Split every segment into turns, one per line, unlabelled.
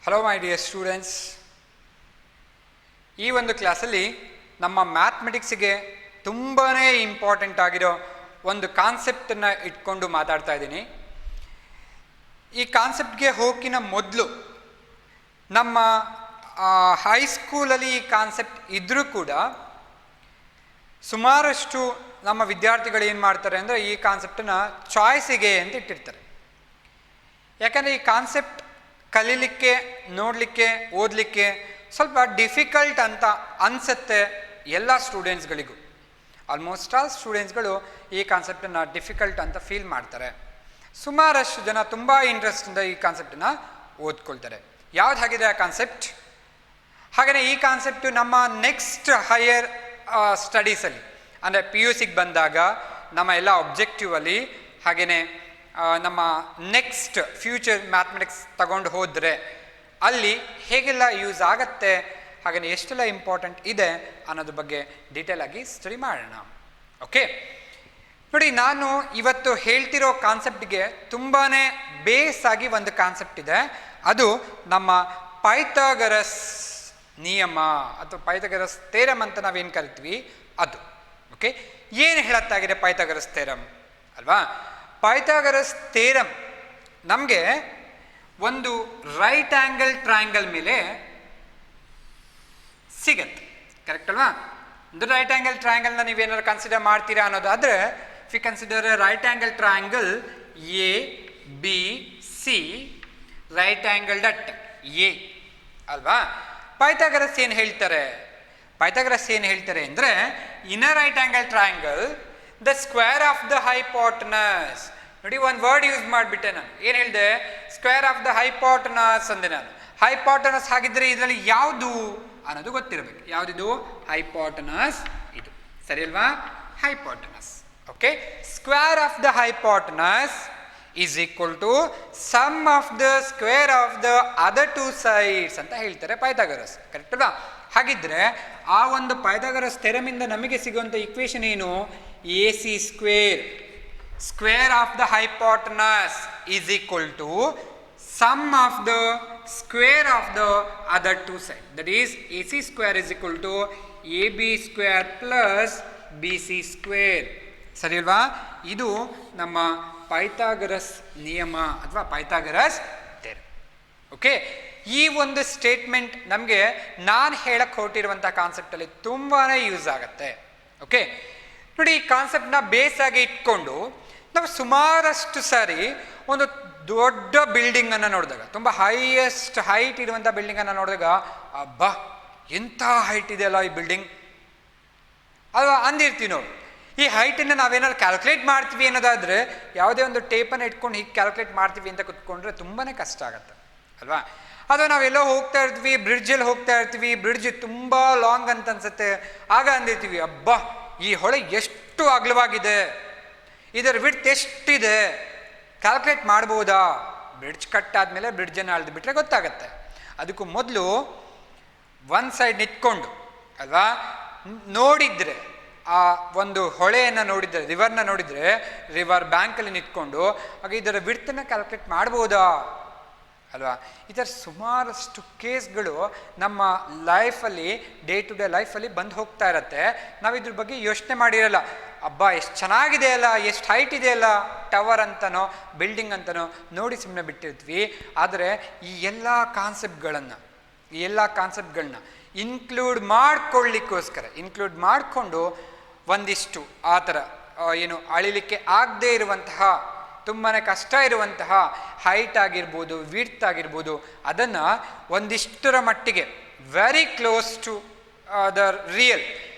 Hello my dear students, ಈ ಒಂದು ಕ್ಲಾಸಲ್ಲಿ ನಮ್ಮ ಮ್ಯಾಥಮೆಟಿಕ್ಸ್ಗೆ ತುಂಬಾ ಇಂಪಾರ್ಟೆಂಟ್ ಆಗಿರೋ ಒಂದು ಕಾನ್ಸೆಪ್ಟನ್ನು ಇಟ್ಕೊಂಡು ಮಾತಾಡ್ತಾ ಇದ್ದೀನಿ. ಈ ಕಾನ್ಸೆಪ್ಟ್ಗೆ ಹೋಗಿನ ಮೊದಲು ನಮ್ಮ ಹೈಸ್ಕೂಲಲ್ಲಿ ಈ ಕಾನ್ಸೆಪ್ಟ್ ಇದ್ದರೂ ಕೂಡ ಸುಮಾರಷ್ಟು ನಮ್ಮ ವಿದ್ಯಾರ್ಥಿಗಳು ಏನು ಮಾಡ್ತಾರೆ ಅಂದರೆ ಈ ಕಾನ್ಸೆಪ್ಟನ್ನು ಚಾಯ್ಸಿಗೆ ಅಂತ ಇಟ್ಟಿರ್ತಾರೆ. ಯಾಕಂದರೆ ಈ ಕಾನ್ಸೆಪ್ಟ್ ಕಲೀಲಿಕ್ಕೆ, ನೋಡಲಿಕ್ಕೆ, ಓದಲಿಕ್ಕೆ ಸ್ವಲ್ಪ ಡಿಫಿಕಲ್ಟ್ ಅಂತ ಅನಿಸುತ್ತೆ ಎಲ್ಲ ಸ್ಟೂಡೆಂಟ್ಸ್ಗಳಿಗೂ. ಆಲ್ಮೋಸ್ಟ್ ಆಲ್ ಸ್ಟೂಡೆಂಟ್ಸ್ಗಳು ಈ ಕಾನ್ಸೆಪ್ಟನ್ನು ಡಿಫಿಕಲ್ಟ್ ಅಂತ ಫೀಲ್ ಮಾಡ್ತಾರೆ. ಸುಮಾರಷ್ಟು ಜನ ತುಂಬ ಇಂಟ್ರೆಸ್ಟಿಂದ ಈ ಕಾನ್ಸೆಪ್ಟನ್ನು ಓದ್ಕೊಳ್ತಾರೆ. ಯಾವ್ದು ಆಗಿದೆ ಆ ಕಾನ್ಸೆಪ್ಟ್? ಹಾಗೆಯೇ ಈ ಕಾನ್ಸೆಪ್ಟು ನಮ್ಮ ನೆಕ್ಸ್ಟ್ ಹೈಯರ್ ಸ್ಟಡೀಸಲ್ಲಿ ಅಂದರೆ PUCಗೆ ಬಂದಾಗ ನಮ್ಮ ಎಲ್ಲ ಒಬ್ಜೆಕ್ಟಿವಲ್ಲಿ, ಹಾಗೆಯೇ ನಮ್ಮ ನೆಕ್ಸ್ಟ್ ಫ್ಯೂಚರ್ ಮ್ಯಾಥಮೆಟಿಕ್ಸ್ ತಗೊಂಡು ಹೋದರೆ ಅಲ್ಲಿ ಹೇಗೆಲ್ಲ ಯೂಸ್ ಆಗತ್ತೆ, ಹಾಗೆಯೇ ಎಷ್ಟೆಲ್ಲ ಇಂಪಾರ್ಟೆಂಟ್ ಇದೆ ಅನ್ನೋದ್ರ ಬಗ್ಗೆ ಡೀಟೇಲ್ ಆಗಿ ಸ್ಟಡಿ ಮಾಡೋಣ. ಓಕೆ, ನೋಡಿ, ನಾನು ಇವತ್ತು ಹೇಳ್ತಿರೋ ಕಾನ್ಸೆಪ್ಟ್ಗೆ ತುಂಬಾ ಬೇಸ್ ಆಗಿ ಒಂದು ಕಾನ್ಸೆಪ್ಟ್ ಇದೆ. ಅದು ನಮ್ಮ ಪೈಥಾಗರಸ್ ನಿಯಮ ಅಥವಾ ಪೈಥಾಗರಸ್ ಥೇರಮ್ ಅಂತ ನಾವೇನು ಕರಿತೀವಿ ಅದು. ಓಕೆ, ಏನು ಹೇಳತ್ತಾಗಿದೆ ಪೈಥಾಗರಸ್ ಥೇರಮ್ ಅಲ್ವಾ? ಪೈಥಾಗರಸ್ ಥೇರಮ್ ನಮಗೆ ಒಂದು ರೈಟ್ ಆ್ಯಂಗಲ್ ಟ್ರಯಾಂಗಲ್ ಮೇಲೆ ಸಿಗತ್ತೆ, ಕರೆಕ್ಟ್ ಅಲ್ವಾ? ಒಂದು ರೈಟ್ ಆ್ಯಂಗಲ್ ಟ್ರಯಾಂಗಲ್ನ ನೀವೇನಾದ್ರು ಕನ್ಸಿಡರ್ ಮಾಡ್ತೀರಾ ಅನ್ನೋದಾದರೆ, if you consider right angle triangle ABC, right angle at A ಅಲ್ವಾ? ಪೈಥಾಗರಸ್ ಏನು ಹೇಳ್ತಾರೆ? ಪೈಥಾಗರಸ್ ಏನು ಹೇಳ್ತಾರೆ ಅಂದರೆ, in a right angle triangle the square of the hypotenuse. ನೋಡಿ, ಒಂದು ವರ್ಡ್ ಯೂಸ್ ಮಾಡಿಬಿಟ್ಟೆ ನಾನು. ಏನು ಹೇಳಿದೆ? ಸ್ಕ್ವೇರ್ ಆಫ್ ದ ಹೈಪೋಟನಸ್ ಅಂದೆ ನಾನು. ಹೈಪೋಟನಸ್ ಹಾಗಿದ್ರೆ ಇದರಲ್ಲಿ ಯಾವುದು ಅನ್ನೋದು ಗೊತ್ತಿರಬೇಕು. ಯಾವುದಿದು? ಹೈಪೋಟನಸ್ ಇದು, ಸರಿ ಅಲ್ವಾ? Hypotenuse. Okay, square of the hypotenuse is equal to sum of the square of the other two sides ಅಂತ ಹೇಳ್ತಾರೆ ಪೈಥಾಗರಸ್, ಕರೆಕ್ಟ್ ಅಲ್ವಾ? ಹಾಗಿದ್ರೆ ಆ ಒಂದು ಪೈಥಾಗರಸ್ ಥೆರಮಿಂದ ನಮಗೆ ಸಿಗುವಂಥ ಇಕ್ವೇಶನ್ ಏನು? AC square, square of the hypotenuse is equal to sum of the square of the other two side. That is AC square is equal to AB square plus BC square, ಸರಿ ಅಲ್ವಾ? ಇದು ನಮ್ಮ Pythagoras ನಿಯಮ ಅಥವಾ Pythagoras theorem. Okay, ಈ ಒಂದು statement ನಮಗೆ ನಾನು ಹೇಳಕ್ಕೆ ಹೊರಟಿರುವಂಥ ಕಾನ್ಸೆಪ್ಟಲ್ಲಿ ತುಂಬಾ ಯೂಸ್ ಆಗುತ್ತೆ. ಓಕೆ, ನೋಡಿ, ಈ ಕಾನ್ಸೆಪ್ಟ್ನ ಬೇಸ್ ಆಗಿ ಇಟ್ಕೊಂಡು ನಾವು ಸುಮಾರಷ್ಟು ಸಾರಿ ಒಂದು ದೊಡ್ಡ ಬಿಲ್ಡಿಂಗನ್ನು ನೋಡಿದಾಗ, ತುಂಬ ಹೈಯೆಸ್ಟ್ ಹೈಟ್ ಇರುವಂಥ ಬಿಲ್ಡಿಂಗನ್ನು ನೋಡಿದಾಗ, ಅಬ್ಬಾ ಎಂಥ ಹೈಟ್ ಇದೆಯಲ್ಲ ಈ ಬಿಲ್ಡಿಂಗ್ ಅಲ್ವಾ ಅಂದಿರ್ತೀವಿ ನೋಡಿ. ಈ ಹೈಟನ್ನು ನಾವೇನಾದ್ರು ಕ್ಯಾಲ್ಕುಲೇಟ್ ಮಾಡ್ತೀವಿ ಅನ್ನೋದಾದರೆ, ಯಾವುದೇ ಒಂದು ಟೇಪನ್ನು ಇಟ್ಕೊಂಡು ಹೀಗೆ ಕ್ಯಾಲ್ಕುಲೇಟ್ ಮಾಡ್ತೀವಿ ಅಂತ ಕುತ್ಕೊಂಡ್ರೆ ತುಂಬಾ ಕಷ್ಟ ಆಗುತ್ತೆ ಅಲ್ವಾ? ಅಥವಾ ನಾವೆಲ್ಲೋ ಹೋಗ್ತಾ ಇರ್ತೀವಿ, ಬ್ರಿಡ್ಜಲ್ಲಿ ಹೋಗ್ತಾ ಇರ್ತೀವಿ, ಬ್ರಿಡ್ಜ್ ತುಂಬ ಲಾಂಗ್ ಅಂತ ಅನ್ಸುತ್ತೆ. ಆಗ ಅಂದಿರ್ತೀವಿ, ಅಬ್ಬಾ ಈ ಹೊಳೆ ಎಷ್ಟು ಅಗಲವಾಗಿದೆ, ಇದರ ವಿಡ್ತ್ ಎಷ್ಟಿದೆ, ಕ್ಯಾಲ್ಕುಲೇಟ್ ಮಾಡ್ಬೋದಾ? ಬ್ರಿಡ್ಜ್ ಕಟ್ ಆದಮೇಲೆ ಬ್ರಿಡ್ಜನ್ನು ಅಳ್ದು ಬಿಟ್ಟರೆ ಗೊತ್ತಾಗತ್ತೆ. ಅದಕ್ಕೂ ಮೊದಲು ಒಂದು ಸೈಡ್ ನಿಂತ್ಕೊಂಡು ಅಲ್ವಾ ನೋಡಿದರೆ, ಆ ಒಂದು ಹೊಳೆಯನ್ನು ನೋಡಿದರೆ, ರಿವರ್ನ ನೋಡಿದರೆ, ರಿವರ್ ಬ್ಯಾಂಕಲ್ಲಿ ನಿಂತ್ಕೊಂಡು ಆಗ ಇದರ ವಿಡ್ತನ್ನು ಕ್ಯಾಲ್ಕುಲೇಟ್ ಮಾಡ್ಬೋದಾ ಅಲ್ವಾ? ಈ ಥರ ಸುಮಾರಷ್ಟು ಕೇಸ್ಗಳು ನಮ್ಮ ಲೈಫಲ್ಲಿ, ಡೇ ಟು ಡೇ ಲೈಫಲ್ಲಿ ಬಂದು ಹೋಗ್ತಾ ಇರತ್ತೆ. ನಾವು ಇದ್ರ ಬಗ್ಗೆ ಯೋಚನೆ ಮಾಡಿರಲ್ಲ. ಅಬ್ಬಾ ಎಷ್ಟು ಚೆನ್ನಾಗಿದೆ ಅಲ್ಲ, ಎಷ್ಟು ಹೈಟ್ ಇದೆ ಅಲ್ಲ, ಟವರ್ ಅಂತನೋ ಬಿಲ್ಡಿಂಗ್ ಅಂತನೋ ನೋಡಿ ಸುಮ್ಮನೆ ಬಿಟ್ಟಿರ್ತೀವಿ. ಆದರೆ ಈ ಎಲ್ಲ ಕಾನ್ಸೆಪ್ಟ್ಗಳನ್ನು ಇನ್ಕ್ಲೂಡ್ ಮಾಡ್ಕೊಳ್ಳಿಕ್ಕೋಸ್ಕರ, ಇನ್ಕ್ಲೂಡ್ ಮಾಡಿಕೊಂಡು ಒಂದಿಷ್ಟು ಆ ಥರ ಏನು ಅಳಿಲಿಕ್ಕೆ ಆಗದೇ ಇರುವಂತಹ, ತುಂಬಾ ಕಷ್ಟ ಇರುವಂತಹ ಹೈಟ್ ಆಗಿರ್ಬೋದು, ವಿಡ್ತ್ ಆಗಿರ್ಬೋದು, ಅದನ್ನು ಒಂದಿಷ್ಟರ ಮಟ್ಟಿಗೆ very close to the real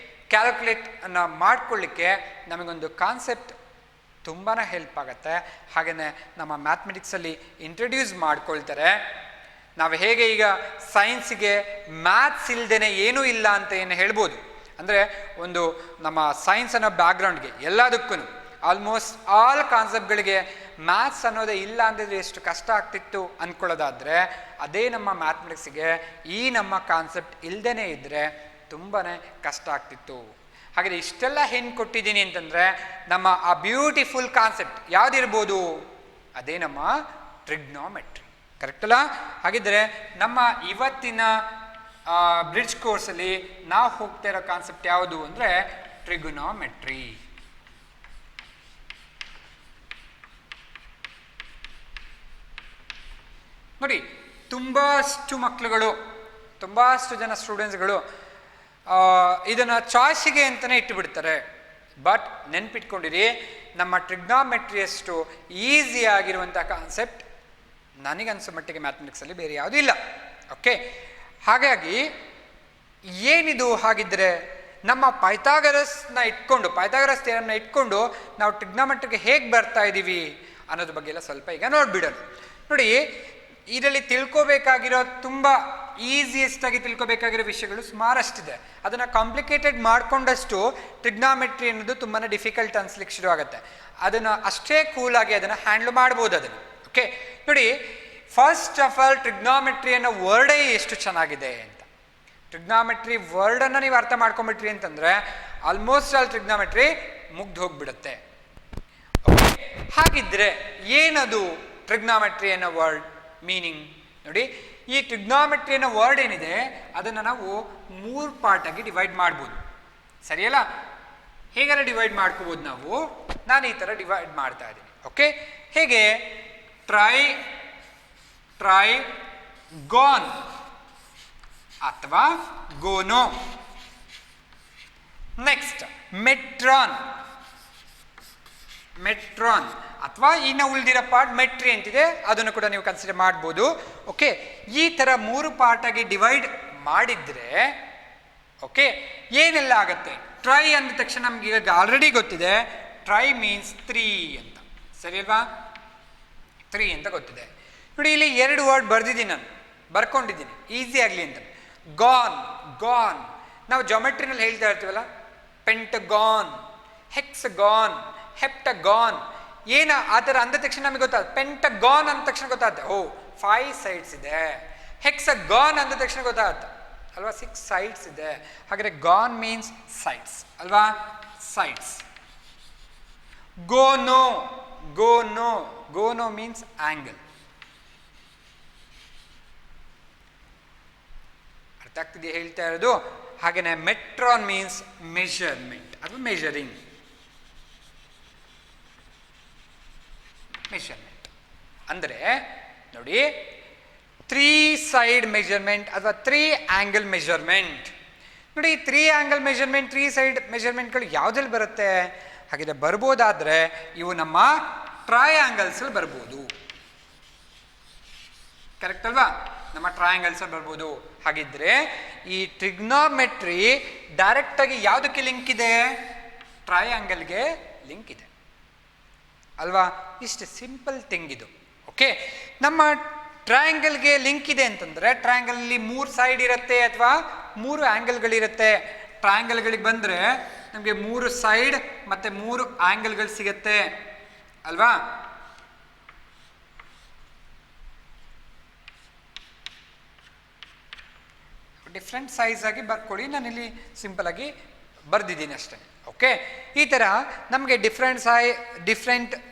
ಕ್ಯಾಲ್ಕುಲೇಟನ್ನು ಮಾಡ್ಕೊಳ್ಳಿಕ್ಕೆ ನಮಗೊಂದು ಕಾನ್ಸೆಪ್ಟ್ ತುಂಬಾ ಹೆಲ್ಪ್ ಆಗುತ್ತೆ. ಹಾಗೆಯೇ ನಮ್ಮ ಮ್ಯಾಥಮೆಟಿಕ್ಸಲ್ಲಿ ಇಂಟ್ರಡ್ಯೂಸ್ ಮಾಡ್ಕೊಳ್ತಾರೆ. ನಾವು ಹೇಗೆ ಈಗ ಸೈನ್ಸಿಗೆ ಮ್ಯಾಥ್ಸ್ ಇಲ್ಲದೇ ಏನೂ ಇಲ್ಲ ಅಂತ ಏನು ಹೇಳ್ಬೋದು, ಅಂದರೆ ಒಂದು ನಮ್ಮ ಸೈನ್ಸ್ ಅನ್ನೋ ಬ್ಯಾಕ್ಗ್ರೌಂಡ್ಗೆ ಎಲ್ಲದಕ್ಕೂ ಆಲ್ಮೋಸ್ಟ್ ಆಲ್ ಕಾನ್ಸೆಪ್ಟ್ಗಳಿಗೆ ಮ್ಯಾಥ್ಸ್ ಅನ್ನೋದೇ ಇಲ್ಲ ಅಂದಿದ್ರೆ ಎಷ್ಟು ಕಷ್ಟ ಆಗ್ತಿತ್ತು ಅಂದ್ಕೊಳ್ಳೋದಾದರೆ, ಅದೇ ನಮ್ಮ ಮ್ಯಾಥಮೆಟಿಕ್ಸಿಗೆ ಈ ನಮ್ಮ ಕಾನ್ಸೆಪ್ಟ್ ಇಲ್ಲದೇ ಇದ್ದರೆ ತುಂಬಾ ಕಷ್ಟ ಆಗ್ತಿತ್ತು. ಹಾಗೆ ಇಷ್ಟೆಲ್ಲ ಏನು ಕೊಟ್ಟಿದ್ದೀನಿ ಅಂತಂದರೆ, ನಮ್ಮ ಆ ಬ್ಯೂಟಿಫುಲ್ ಕಾನ್ಸೆಪ್ಟ್ ಯಾವುದಿರ್ಬೋದು? ಅದೇ ನಮ್ಮ ಟ್ರಿಗ್ನೋಮೆಟ್ರಿ. ಕರೆಕ್ಟ್ ಅಲ್ಲ? ಹಾಗಿದ್ರೆ ನಮ್ಮ ಇವತ್ತಿನ ಬ್ರಿಡ್ಜ್ ಕೋರ್ಸಲ್ಲಿ ನಾವು ಹೋಗ್ತಾ ಇರೋ ಕಾನ್ಸೆಪ್ಟ್ ಯಾವುದು ಅಂದರೆ ಟ್ರಿಗೊನೋಮೆಟ್ರಿ. ನೋಡಿ, ತುಂಬಷ್ಟು ಮಕ್ಕಳುಗಳು, ತುಂಬಷ್ಟು ಜನ ಸ್ಟೂಡೆಂಟ್ಸ್ಗಳು ಇದನ್ನು ಚಾಯ್ಸಿಗೆ ಅಂತಲೇ ಇಟ್ಟುಬಿಡ್ತಾರೆ. ಬಟ್ ನೆನ್ಪಿಟ್ಕೊಂಡಿರಿ, ನಮ್ಮ ಟ್ರಿಗ್ನಾಮೆಟ್ರಿಯಷ್ಟು ಈಸಿ ಆಗಿರುವಂಥ ಕಾನ್ಸೆಪ್ಟ್ ನನಗನ್ಸೋ ಮಟ್ಟಿಗೆ ಮ್ಯಾಥಮೆಟಿಕ್ಸಲ್ಲಿ ಬೇರೆ ಯಾವುದೂ ಇಲ್ಲ. ಓಕೆ, ಹಾಗಾಗಿ ಏನಿದು? ಹಾಗಿದ್ರೆ ನಮ್ಮ ಪೈಥಾಗರಸ್ನ ಇಟ್ಕೊಂಡು, ಪೈಥಾಗರಸ್ ಥಿಯರಮ್ನ ಇಟ್ಕೊಂಡು ನಾವು ಟ್ರಿಗ್ನಾಮೆಟ್ರಿಗೆ ಹೇಗೆ ಬರ್ತಾ ಇದ್ದೀವಿ ಅನ್ನೋದ್ರ ಬಗ್ಗೆ ಎಲ್ಲ ಸ್ವಲ್ಪ ಈಗ ನೋಡ್ಬಿಡೋಣ. ನೋಡಿ, ಇದರಲ್ಲಿ ತಿಳ್ಕೊಬೇಕಾಗಿರೋ, ತುಂಬ ಈಸಿಯೆಸ್ಟಾಗಿ ತಿಳ್ಕೊಬೇಕಾಗಿರೋ ವಿಷಯಗಳು ಸುಮಾರಷ್ಟಿದೆ. ಅದನ್ನು ಕಾಂಪ್ಲಿಕೇಟೆಡ್ ಮಾಡಿಕೊಂಡಷ್ಟು ಟ್ರಿಗ್ನಾಮೆಟ್ರಿ ಅನ್ನೋದು ತುಂಬಾ ಡಿಫಿಕಲ್ಟ್ ಅನ್ಸ್ಲಿಕ್ಕೆ ಶುರು ಆಗುತ್ತೆ. ಅದನ್ನು ಅಷ್ಟೇ ಕೂಲಾಗಿ ಅದನ್ನು ಹ್ಯಾಂಡ್ಲ್ ಮಾಡ್ಬೋದು ಅದನ್ನು. ಓಕೆ, ನೋಡಿ, ಫಸ್ಟ್ ಆಫ್ ಆಲ್ ಟ್ರಿಗ್ನಾಮೆಟ್ರಿ ಅನ್ನೋ ವರ್ಡೇ ಎಷ್ಟು ಚೆನ್ನಾಗಿದೆ ಅಂತ. ಟ್ರಿಗ್ನಾಮೆಟ್ರಿ ವರ್ಡನ್ನು ನೀವು ಅರ್ಥ ಮಾಡ್ಕೊಂಬಿಟ್ರಿ ಅಂತಂದರೆ ಆಲ್ಮೋಸ್ಟ್ ಆಲ್ ಟ್ರಿಗ್ನಾಮೆಟ್ರಿ ಮುಗ್ದು ಹೋಗ್ಬಿಡುತ್ತೆ. ಓಕೆ, ಹಾಗಿದ್ರೆ ಏನದು ಟ್ರಿಗ್ನಾಮೆಟ್ರಿ ಅನ್ನೋ ವರ್ಡ್ ಮೀನಿಂಗ್? ನೋಡಿ, ಈ ಟ್ರಿಗ್ನಾಮೆಟ್ರಿ ಅನ್ನೋ ವರ್ಡ್ ಏನಿದೆ ಅದನ್ನು ನಾವು 3 ಪಾರ್ಟಾಗಿ ಡಿವೈಡ್ ಮಾಡ್ಬೋದು. ಸರಿಯಲ್ಲ? ಹೇಗಾರ ಡಿವೈಡ್ ಮಾಡ್ಕೋಬೋದು ನಾವು. ನಾನು ಈ ಥರ ಡಿವೈಡ್ ಮಾಡ್ತಾ ಇದ್ದೀನಿ. ಓಕೆ, ಹೇಗೆ? ಟ್ರೈಗಾನ್ ಅಥವಾ ಗೋನೋ. ನೆಕ್ಸ್ಟ್ ಮೆಟ್ರಾನ್ ಅಥವಾ ಇನ್ನು ಉಳಿದಿರೋ ಪಾರ್ಟ್ ಮೆಟ್ರಿ ಅಂತಿದೆ, ಅದನ್ನು ಕೂಡ ನೀವು ಕನ್ಸಿಡರ್ ಮಾಡ್ಬೋದು. ಓಕೆ, ಈ ಥರ 3 ಪಾರ್ಟಾಗಿ ಡಿವೈಡ್ ಮಾಡಿದ್ರೆ ಓಕೆ ಏನೆಲ್ಲ ಆಗುತ್ತೆ? ಟ್ರೈ ಅಂದ ತಕ್ಷಣ ನಮ್ಗೆ ಈಗ ಆಲ್ರೆಡಿ ಗೊತ್ತಿದೆ, ಟ್ರೈ ಮೀನ್ಸ್ 3 ಅಂತ. ಸರಿ ಅಲ್ವಾ? 3 ಅಂತ ಗೊತ್ತಿದೆ. ನೋಡಿ, ಇಲ್ಲಿ 2 ವರ್ಡ್ ಬರ್ದಿದ್ದೀನಿ, ನಾನು ಬರ್ಕೊಂಡಿದ್ದೀನಿ ಈಸಿ ಆಗಲಿ ಅಂತ. ಗಾನ್ ನಾವು ಜಾಮೆಟ್ರಿನಲ್ಲಿ ಹೇಳ್ತಾ ಇರ್ತೀವಲ್ಲ, ಪೆಂಟಗಾನ್, ಹೆಕ್ಸಗಾನ್, ಹೆಪ್ಟಗಾನ್, ಏನ ಆ ಥರ ಅಂದ ತಕ್ಷಣ ನಮಗೆ ಗೊತ್ತಾಗುತ್ತೆ. ಪೆಂಟಗಾನ್ ಅಂದ ತಕ್ಷಣ ಗೊತ್ತಾಗುತ್ತೆ, ಓ 5 ಸೈಡ್ಸ್ ಇದೆ. ಹೆಕ್ಸಗಾನ್ ಅಂದ ತಕ್ಷಣ ಗೊತ್ತಾಗುತ್ತೆ ಅಲ್ವಾ, 6 ಸೈಡ್ಸ್ ಇದೆ. ಹಾಗಾದ್ರೆ ಗಾನ್ ಮೀನ್ಸ್ ಸೈಡ್ಸ್ ಅಲ್ವಾ, ಸೈಡ್ಸ್. ಗೋನೋ means angle. ಅರ್ಥ ಆಗ್ತಿದೆಯಾ ಹೇಳ್ತಾ ಇರೋದು? ಹಾಗೇನೆ ಮೆಟ್ರಾನ್ ಮೀನ್ಸ್ ಮೆಷರ್ಮೆಂಟ್ ಅಥವಾ ಮೆಷರಿಂಗ್. ಅಂದರೆ ನೋಡಿ, 3 ಸೈಡ್ ಮೆಷರ್ಮೆಂಟ್ ಅಥವಾ 3 ಆಂಗಲ್ ಮೆಷರ್ಮೆಂಟ್. ನೋಡಿ, 3 ಆಂಗಲ್ ಮೆಷರ್ಮೆಂಟ್, 3 ಸೈಡ್ ಮೆಷರ್ಮೆಂಟ್ಗಳು ಯಾವುದ್ರಲ್ಲಿ ಬರುತ್ತೆ? ಹಾಗಿದ್ರೆ ಬರ್ಬೋದಾದ್ರೆ ಇವು ನಮ್ಮ ಟ್ರಯಾಂಗಲ್ಸ್ ಅಲ್ಲಿ ಬರ್ಬೋದು. ಕರೆಕ್ಟ್ ಅಲ್ವಾ? ನಮ್ಮ ಟ್ರಯಾಂಗಲ್ಸ್ ಅಲ್ಲಿ ಬರ್ಬೋದು. ಹಾಗಿದ್ರೆ ಈ ಟ್ರಿಗ್ನಾಮೆಟ್ರಿ ಡೈರೆಕ್ಟ್ ಆಗಿ ಯಾವುದಕ್ಕೆ ಲಿಂಕ್ ಇದೆ? ಟ್ರಯಾಂಗಲ್ಗೆ ಲಿಂಕ್ ಇದೆ ಅಲ್ವಾ? ಇಷ್ಟು ಸಿಂಪಲ್ ಥಿಂಗ್ ಇದು. ಓಕೆ, ನಮ್ಮ ಟ್ರಯಾಂಗಲ್ಗೆ ಲಿಂಕ್ ಇದೆ ಅಂತಂದ್ರೆ ಟ್ರಯಾಂಗಲ್ ಅಲ್ಲಿ 3 ಸೈಡ್ ಇರುತ್ತೆ ಅಥವಾ 3 ಆಂಗಲ್ಗಳಿರುತ್ತೆ. ಟ್ರಯಾಂಗಲ್ಗಳಿಗೆ ಬಂದರೆ ನಮಗೆ 3 ಸೈಡ್ ಮತ್ತೆ 3 ಆಂಗಲ್ಗಳು ಸಿಗತ್ತೆ ಅಲ್ವಾ? ಡಿಫ್ರೆಂಟ್ ಸೈಜ್ ಆಗಿ ಬರ್ಕೊಳ್ಳಿ, ನಾನಿಲ್ಲಿ ಸಿಂಪಲ್ ಆಗಿ ಬರ್ದಿದ್ದೀನಿ ಅಷ್ಟೇ. ಓಕೆ, ಈ ಥರ ನಮಗೆ ಡಿಫ್ರೆಂಟ್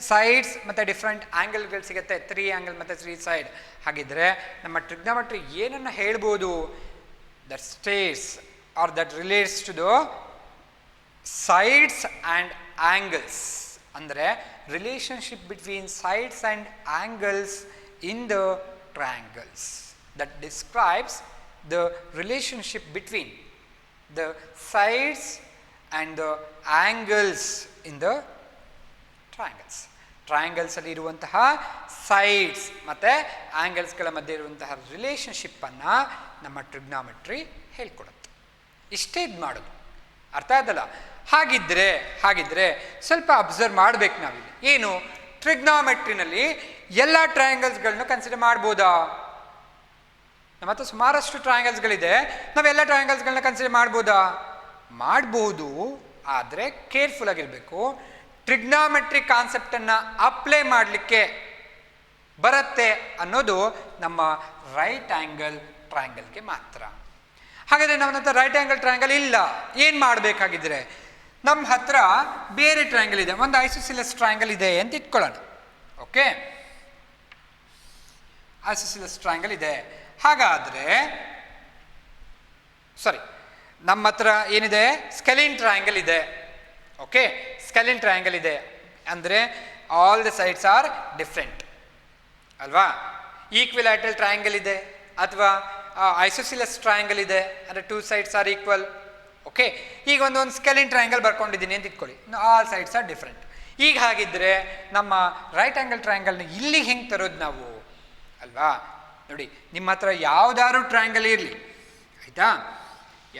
ಸೈಡ್ಸ್ ಮತ್ತು ಡಿಫ್ರೆಂಟ್ ಆ್ಯಂಗಲ್ಗಳು ಸಿಗುತ್ತೆ. 3 ಆ್ಯಂಗಲ್ ಮತ್ತು 3 ಸೈಡ್. ಹಾಗಿದ್ರೆ ನಮ್ಮ ಟ್ರಿಗ್ನಾಮೆಟ್ರಿ ಏನನ್ನು ಹೇಳ್ಬೋದು? That states are that relates to the sides and angles. ಅಂದರೆ relationship between sides and angles in the triangles. That describes the relationship between the sides and the angles in the triangles. Triangles ಅಲ್ಲಿ ಇರುವಂತಹ sides ಮತ್ತೆ ಆಂಗಲ್ಸ್ಗಳ ಮಧ್ಯೆ ಇರುವಂತಹ ರಿಲೇಷನ್ಶಿಪ್ಪನ್ನು ನಮ್ಮ trigonometry ಹೇಳ್ಕೊಡುತ್ತೆ. ಇಷ್ಟೇ ಇದು ಮಾಡೋದು. ಅರ್ಥ ಆದಲ್ಲ? ಹಾಗಿದ್ರೆ ಸ್ವಲ್ಪ ಅಬ್ಸರ್ವ್ ಮಾಡ್ಬೇಕು ನಾವಿಲ್ಲಿ. ಏನು? ಟ್ರಿಗ್ನಾಮೆಟ್ರಿನಲ್ಲಿ ಎಲ್ಲ ಟ್ರಯಾಂಗಲ್ಸ್ಗಳನ್ನು ಕನ್ಸಿಡರ್ ಮಾಡ್ಬೋದಾ? ನಮ್ಮ ಹತ್ರ ಸುಮಾರಷ್ಟು ಟ್ರಯಾಂಗಲ್ಸ್ಗಳಿದೆ, ನಾವೆಲ್ಲ ಟ್ರಯಾಂಗಲ್ಸ್ಗಳನ್ನ ಕನ್ಸಿಡರ್ ಮಾಡ್ಬೋದಾ? ಮಾಡ್ಬೋದು, ಆದರೆ ಕೇರ್ಫುಲ್ ಆಗಿರಬೇಕು. ಟ್ರಿಗ್ನಾಮೆಟ್ರಿ ಕಾನ್ಸೆಪ್ಟನ್ನು ಅಪ್ಲೈ ಮಾಡಲಿಕ್ಕೆ ಬರುತ್ತೆ ಅನ್ನೋದು ನಮ್ಮ ರೈಟ್ ಆ್ಯಂಗಲ್ ಟ್ರಯಾಂಗಲ್ಗೆ ಮಾತ್ರ. ಹಾಗಾದರೆ ನಮ್ಮ ಹತ್ರ ರೈಟ್ ಆ್ಯಂಗಲ್ ಟ್ರಯಾಂಗಲ್ ಇಲ್ಲ, ಏನು ಮಾಡಬೇಕಾಗಿದ್ರೆ? ನಮ್ಮ ಹತ್ರ ಬೇರೆ ಟ್ರಯಾಂಗಲ್ ಇದೆ, ಒಂದು ಐಸೋಸೆಲೆಸ್ ಟ್ರಯಾಂಗಲ್ ಇದೆ ಅಂತ ಇಟ್ಕೊಳ್ಳೋಣ. ಓಕೆ, ಐಸೋಸಿಲಸ್ ಟ್ರಯಾಂಗಲ್ ಇದೆ. ಹಾಗಾದರೆ ನಮ್ಮ ಹತ್ರ ಏನಿದೆ, ಸ್ಕೆಲಿನ್ ಟ್ರಯಾಂಗಲ್ ಇದೆ. ಓಕೆ, ಸ್ಕೆಲಿನ್ ಟ್ರಯಾಂಗಲ್ ಇದೆ ಅಂದರೆ all the sides are different ಅಲ್ವಾ. ಈಕ್ವಿಲ್ಯಾಟ್ರಲ್ ಟ್ರಯಾಂಗಲ್ ಇದೆ ಅಥವಾ ಐಸೋಸಿಲಸ್ ಟ್ರಯಾಂಗಲ್ ಇದೆ ಅಂದರೆ 2 ಸೈಡ್ಸ್ ಆರ್ ಈಕ್ವಲ್. ಓಕೆ, ಈಗ ಒಂದು ಸ್ಕೆಲಿನ್ ಟ್ರಯಾಂಗಲ್ ಬರ್ಕೊಂಡಿದ್ದೀನಿ ಅಂತ ಇಟ್ಕೊಳ್ಳಿ, ಆಲ್ ಸೈಡ್ಸ್ ಆರ್ ಡಿಫ್ರೆಂಟ್. ಈಗ ಹಾಗಿದ್ರೆ ನಮ್ಮ ರೈಟ್ ಆ್ಯಂಗಲ್ ಟ್ರಯಾಂಗಲ್ನ ಇಲ್ಲಿ ಹೆಂಗೆ ತರೋದು ನಾವು ಅಲ್ವಾ. ನೋಡಿ, ನಿಮ್ಮ ಹತ್ರ ಯಾವ್ದಾದ್ರು ಟ್ರಯಾಂಗಲ್ ಇರಲಿ, ಆಯಿತಾ,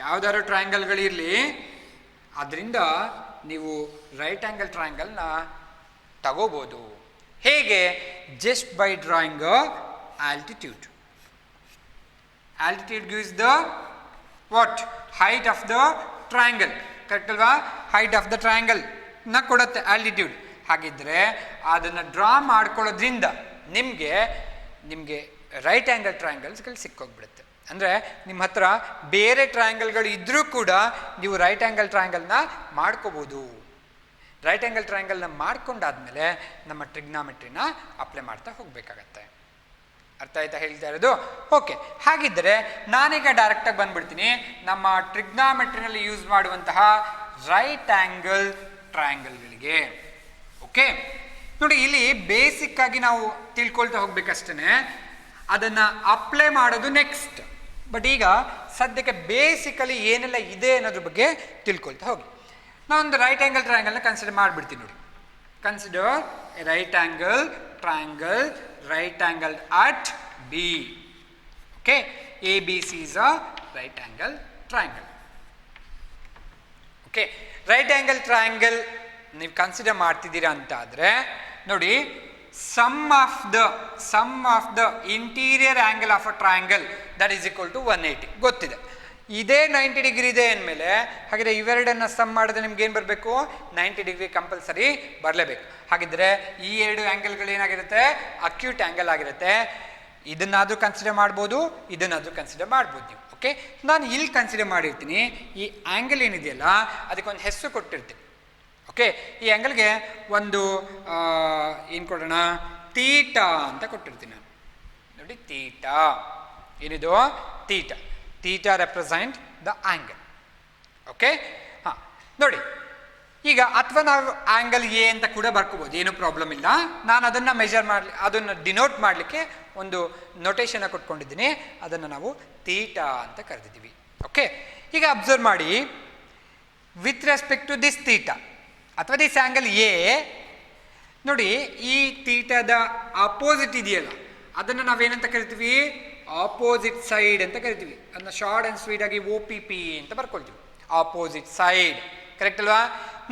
ಯಾವ್ದಾದ್ರು ಟ್ರಯಾಂಗಲ್ಗಳಿರಲಿ, ಅದರಿಂದ ನೀವು ರೈಟ್ ಆ್ಯಂಗಲ್ ಟ್ರಯಾಂಗಲ್ನ ತಗೋಬೋದು. ಹೇಗೆ? Just by drawing altitude. Altitude gives the what? Height of the triangle. Correct ಅಲ್ವಾ? ಹೈಟ್ ಆಫ್ ದ ಟ್ರಯಾಂಗಲ್ ನ ಕೊಡುತ್ತೆ ಆಲ್ಟಿಟ್ಯೂಡ್. ಹಾಗಿದ್ರೆ ಅದನ್ನು ಡ್ರಾ ಮಾಡ್ಕೊಳ್ಳೋದ್ರಿಂದ ನಿಮಗೆ ರೈಟ್ ಆ್ಯಂಗಲ್ ಟ್ರಯಾಂಗಲ್ಸ್ಗಳು ಸಿಕ್ಕೋಗ್ಬಿಡುತ್ತೆ. ಅಂದರೆ ನಿಮ್ಮ ಹತ್ರ ಬೇರೆ ಟ್ರಯಾಂಗಲ್ಗಳು ಇದ್ದರೂ ಕೂಡ ನೀವು ರೈಟ್ ಆ್ಯಂಗಲ್ ಟ್ರಯಾಂಗಲ್ನ ಮಾಡ್ಕೋಬೋದು. ರೈಟ್ ಆ್ಯಂಗಲ್ ಟ್ರಯಾಂಗಲ್ನ ಮಾಡ್ಕೊಂಡಾದ್ಮೇಲೆ ನಮ್ಮ ಟ್ರಿಗ್ನಾಮೆಟ್ರಿನ ಅಪ್ಲೈ ಮಾಡ್ತಾ ಹೋಗಬೇಕಾಗತ್ತೆ. ಅರ್ಥ ಆಯ್ತಾ ಹೇಳ್ತಾ ಇರೋದು? ಓಕೆ, ಹಾಗಿದ್ದರೆ ನಾನೀಗ ಡೈರೆಕ್ಟಾಗಿ ಬಂದ್ಬಿಡ್ತೀನಿ ನಮ್ಮ ಟ್ರಿಗ್ನಾಮೆಟ್ರಿನಲ್ಲಿ ಯೂಸ್ ಮಾಡುವಂತಹ ರೈಟ್ ಆ್ಯಂಗಲ್ ಟ್ರಯಾಂಗಲ್ಗಳಿಗೆ. ಓಕೆ, ನೋಡಿ, ಇಲ್ಲಿ ಬೇಸಿಕ್ ಆಗಿ ನಾವು ತಿಳ್ಕೊಳ್ತಾ ಹೋಗ್ಬೇಕಷ್ಟೇ, ಅದನ್ನು ಅಪ್ಲೈ ಮಾಡೋದು ನೆಕ್ಸ್ಟ್. ಬಟ್ ಈಗ ಸದ್ಯಕ್ಕೆ ಬೇಸಿಕಲಿ ಏನೆಲ್ಲ ಇದೆ ಅನ್ನೋದ್ರ ಬಗ್ಗೆ ತಿಳ್ಕೊಳ್ತಾ ಹೋಗಿ. ನಾವೊಂದು ರೈಟ್ ಆ್ಯಂಗಲ್ ಟ್ರಯಾಂಗಲ್ನ ಕನ್ಸಿಡರ್ ಮಾಡಿಬಿಡ್ತೀನಿ. ನೋಡಿ, consider right angle triangle, right angled at B. Okay, ABC is a right angle triangle. Okay, right angle triangle ನೀವು ಕನ್ಸಿಡರ್ ಮಾಡ್ತಿದ್ದೀರಾ ಅಂತ ಆದರೆ ನೋಡಿ, sum of the interior angle of a triangle that is equal to 180 ಗೊತ್ತಿದೆ. ಇದೇ 90 degree ಇದೆ ಅಂದಮೇಲೆ ಹಾಗಿದ್ರೆ ಇವೆರಡನ್ನು ಸಮ್ ಮಾಡಿದ್ರೆ ನಿಮ್ಗೆ ಏನು ಬರಬೇಕು? 90 ಡಿಗ್ರಿ ಕಂಪಲ್ಸರಿ ಬರಲೇಬೇಕು. ಹಾಗಿದ್ರೆ ಈ ಎರಡು ಆ್ಯಂಗಲ್ಗಳು ಏನಾಗಿರುತ್ತೆ? ಅಕ್ಯೂಟ್ ಆ್ಯಂಗಲ್ ಆಗಿರುತ್ತೆ. ಇದನ್ನಾದರೂ ಕನ್ಸಿಡರ್ ಮಾಡ್ಬೋದು, ಇದನ್ನಾದರೂ ಕನ್ಸಿಡರ್ ಮಾಡ್ಬೋದು ನೀವು. ಓಕೆ, ನಾನು ಇಲ್ಲಿ ಕನ್ಸಿಡರ್ ಮಾಡಿರ್ತೀನಿ. ಈ ಆ್ಯಂಗಲ್ ಏನಿದೆಯಲ್ಲ ಅದಕ್ಕೊಂದು ಹೆಸರು ಕೊಟ್ಟಿರ್ತೀನಿ. ಓಕೆ, ಈ ಆ್ಯಂಗಲ್ಗೆ ಒಂದು ಏನು ಕೊಡೋಣ? ತೀಟಾ ಅಂತ ಕೊಟ್ಟಿರ್ತೀನಿ ನಾನು. ನೋಡಿ, ತೀಟಾ ಏನಿದು? Theta. Theta represent the angle. Okay, ಹಾಂ, ನೋಡಿ ಈಗ ಅಥವಾ ನಾವು ಆ್ಯಂಗಲ್ ಎ ಅಂತ ಕೂಡ ಬರ್ಕೋಬೋದು, ಏನೂ ಪ್ರಾಬ್ಲಮ್ ಇಲ್ಲ. ನಾನು ಅದನ್ನು ಮೆಜರ್ ಅದನ್ನು ಡಿನೋಟ್ ಮಾಡಲಿಕ್ಕೆ ಒಂದು ನೊಟೇಷನ್ನ ಕೊಟ್ಕೊಂಡಿದ್ದೀನಿ, ಅದನ್ನು ನಾವು ಥೀಟಾ ಅಂತ ಕರೆದಿದ್ದೀವಿ. ಓಕೆ, ಈಗ ಅಬ್ಸರ್ವ್ ಮಾಡಿ, with respect to this theta ಅಥವಾ ದಿಸ್ ಆ್ಯಂಗಲ್ ಎ, ನೋಡಿ ಈ ಥೀಟಾದ ಅಪೋಸಿಟ್ ಇದೆಯಲ್ಲ ಅದನ್ನು ನಾವೇನಂತ ಕರಿತೀವಿ? ಆಪೋಸಿಟ್ ಸೈಡ್ ಅಂತ ಕರಿತೀವಿ. ಅದನ್ನ ಶಾರ್ಟ್ ಆ್ಯಂಡ್ ಸ್ವೀಟ್ ಆಗಿ OPP ಅಂತ ಬರ್ಕೊಳ್ತೀವಿ, ಆಪೋಸಿಟ್ ಸೈಡ್. ಕರೆಕ್ಟ್ ಅಲ್ವಾ?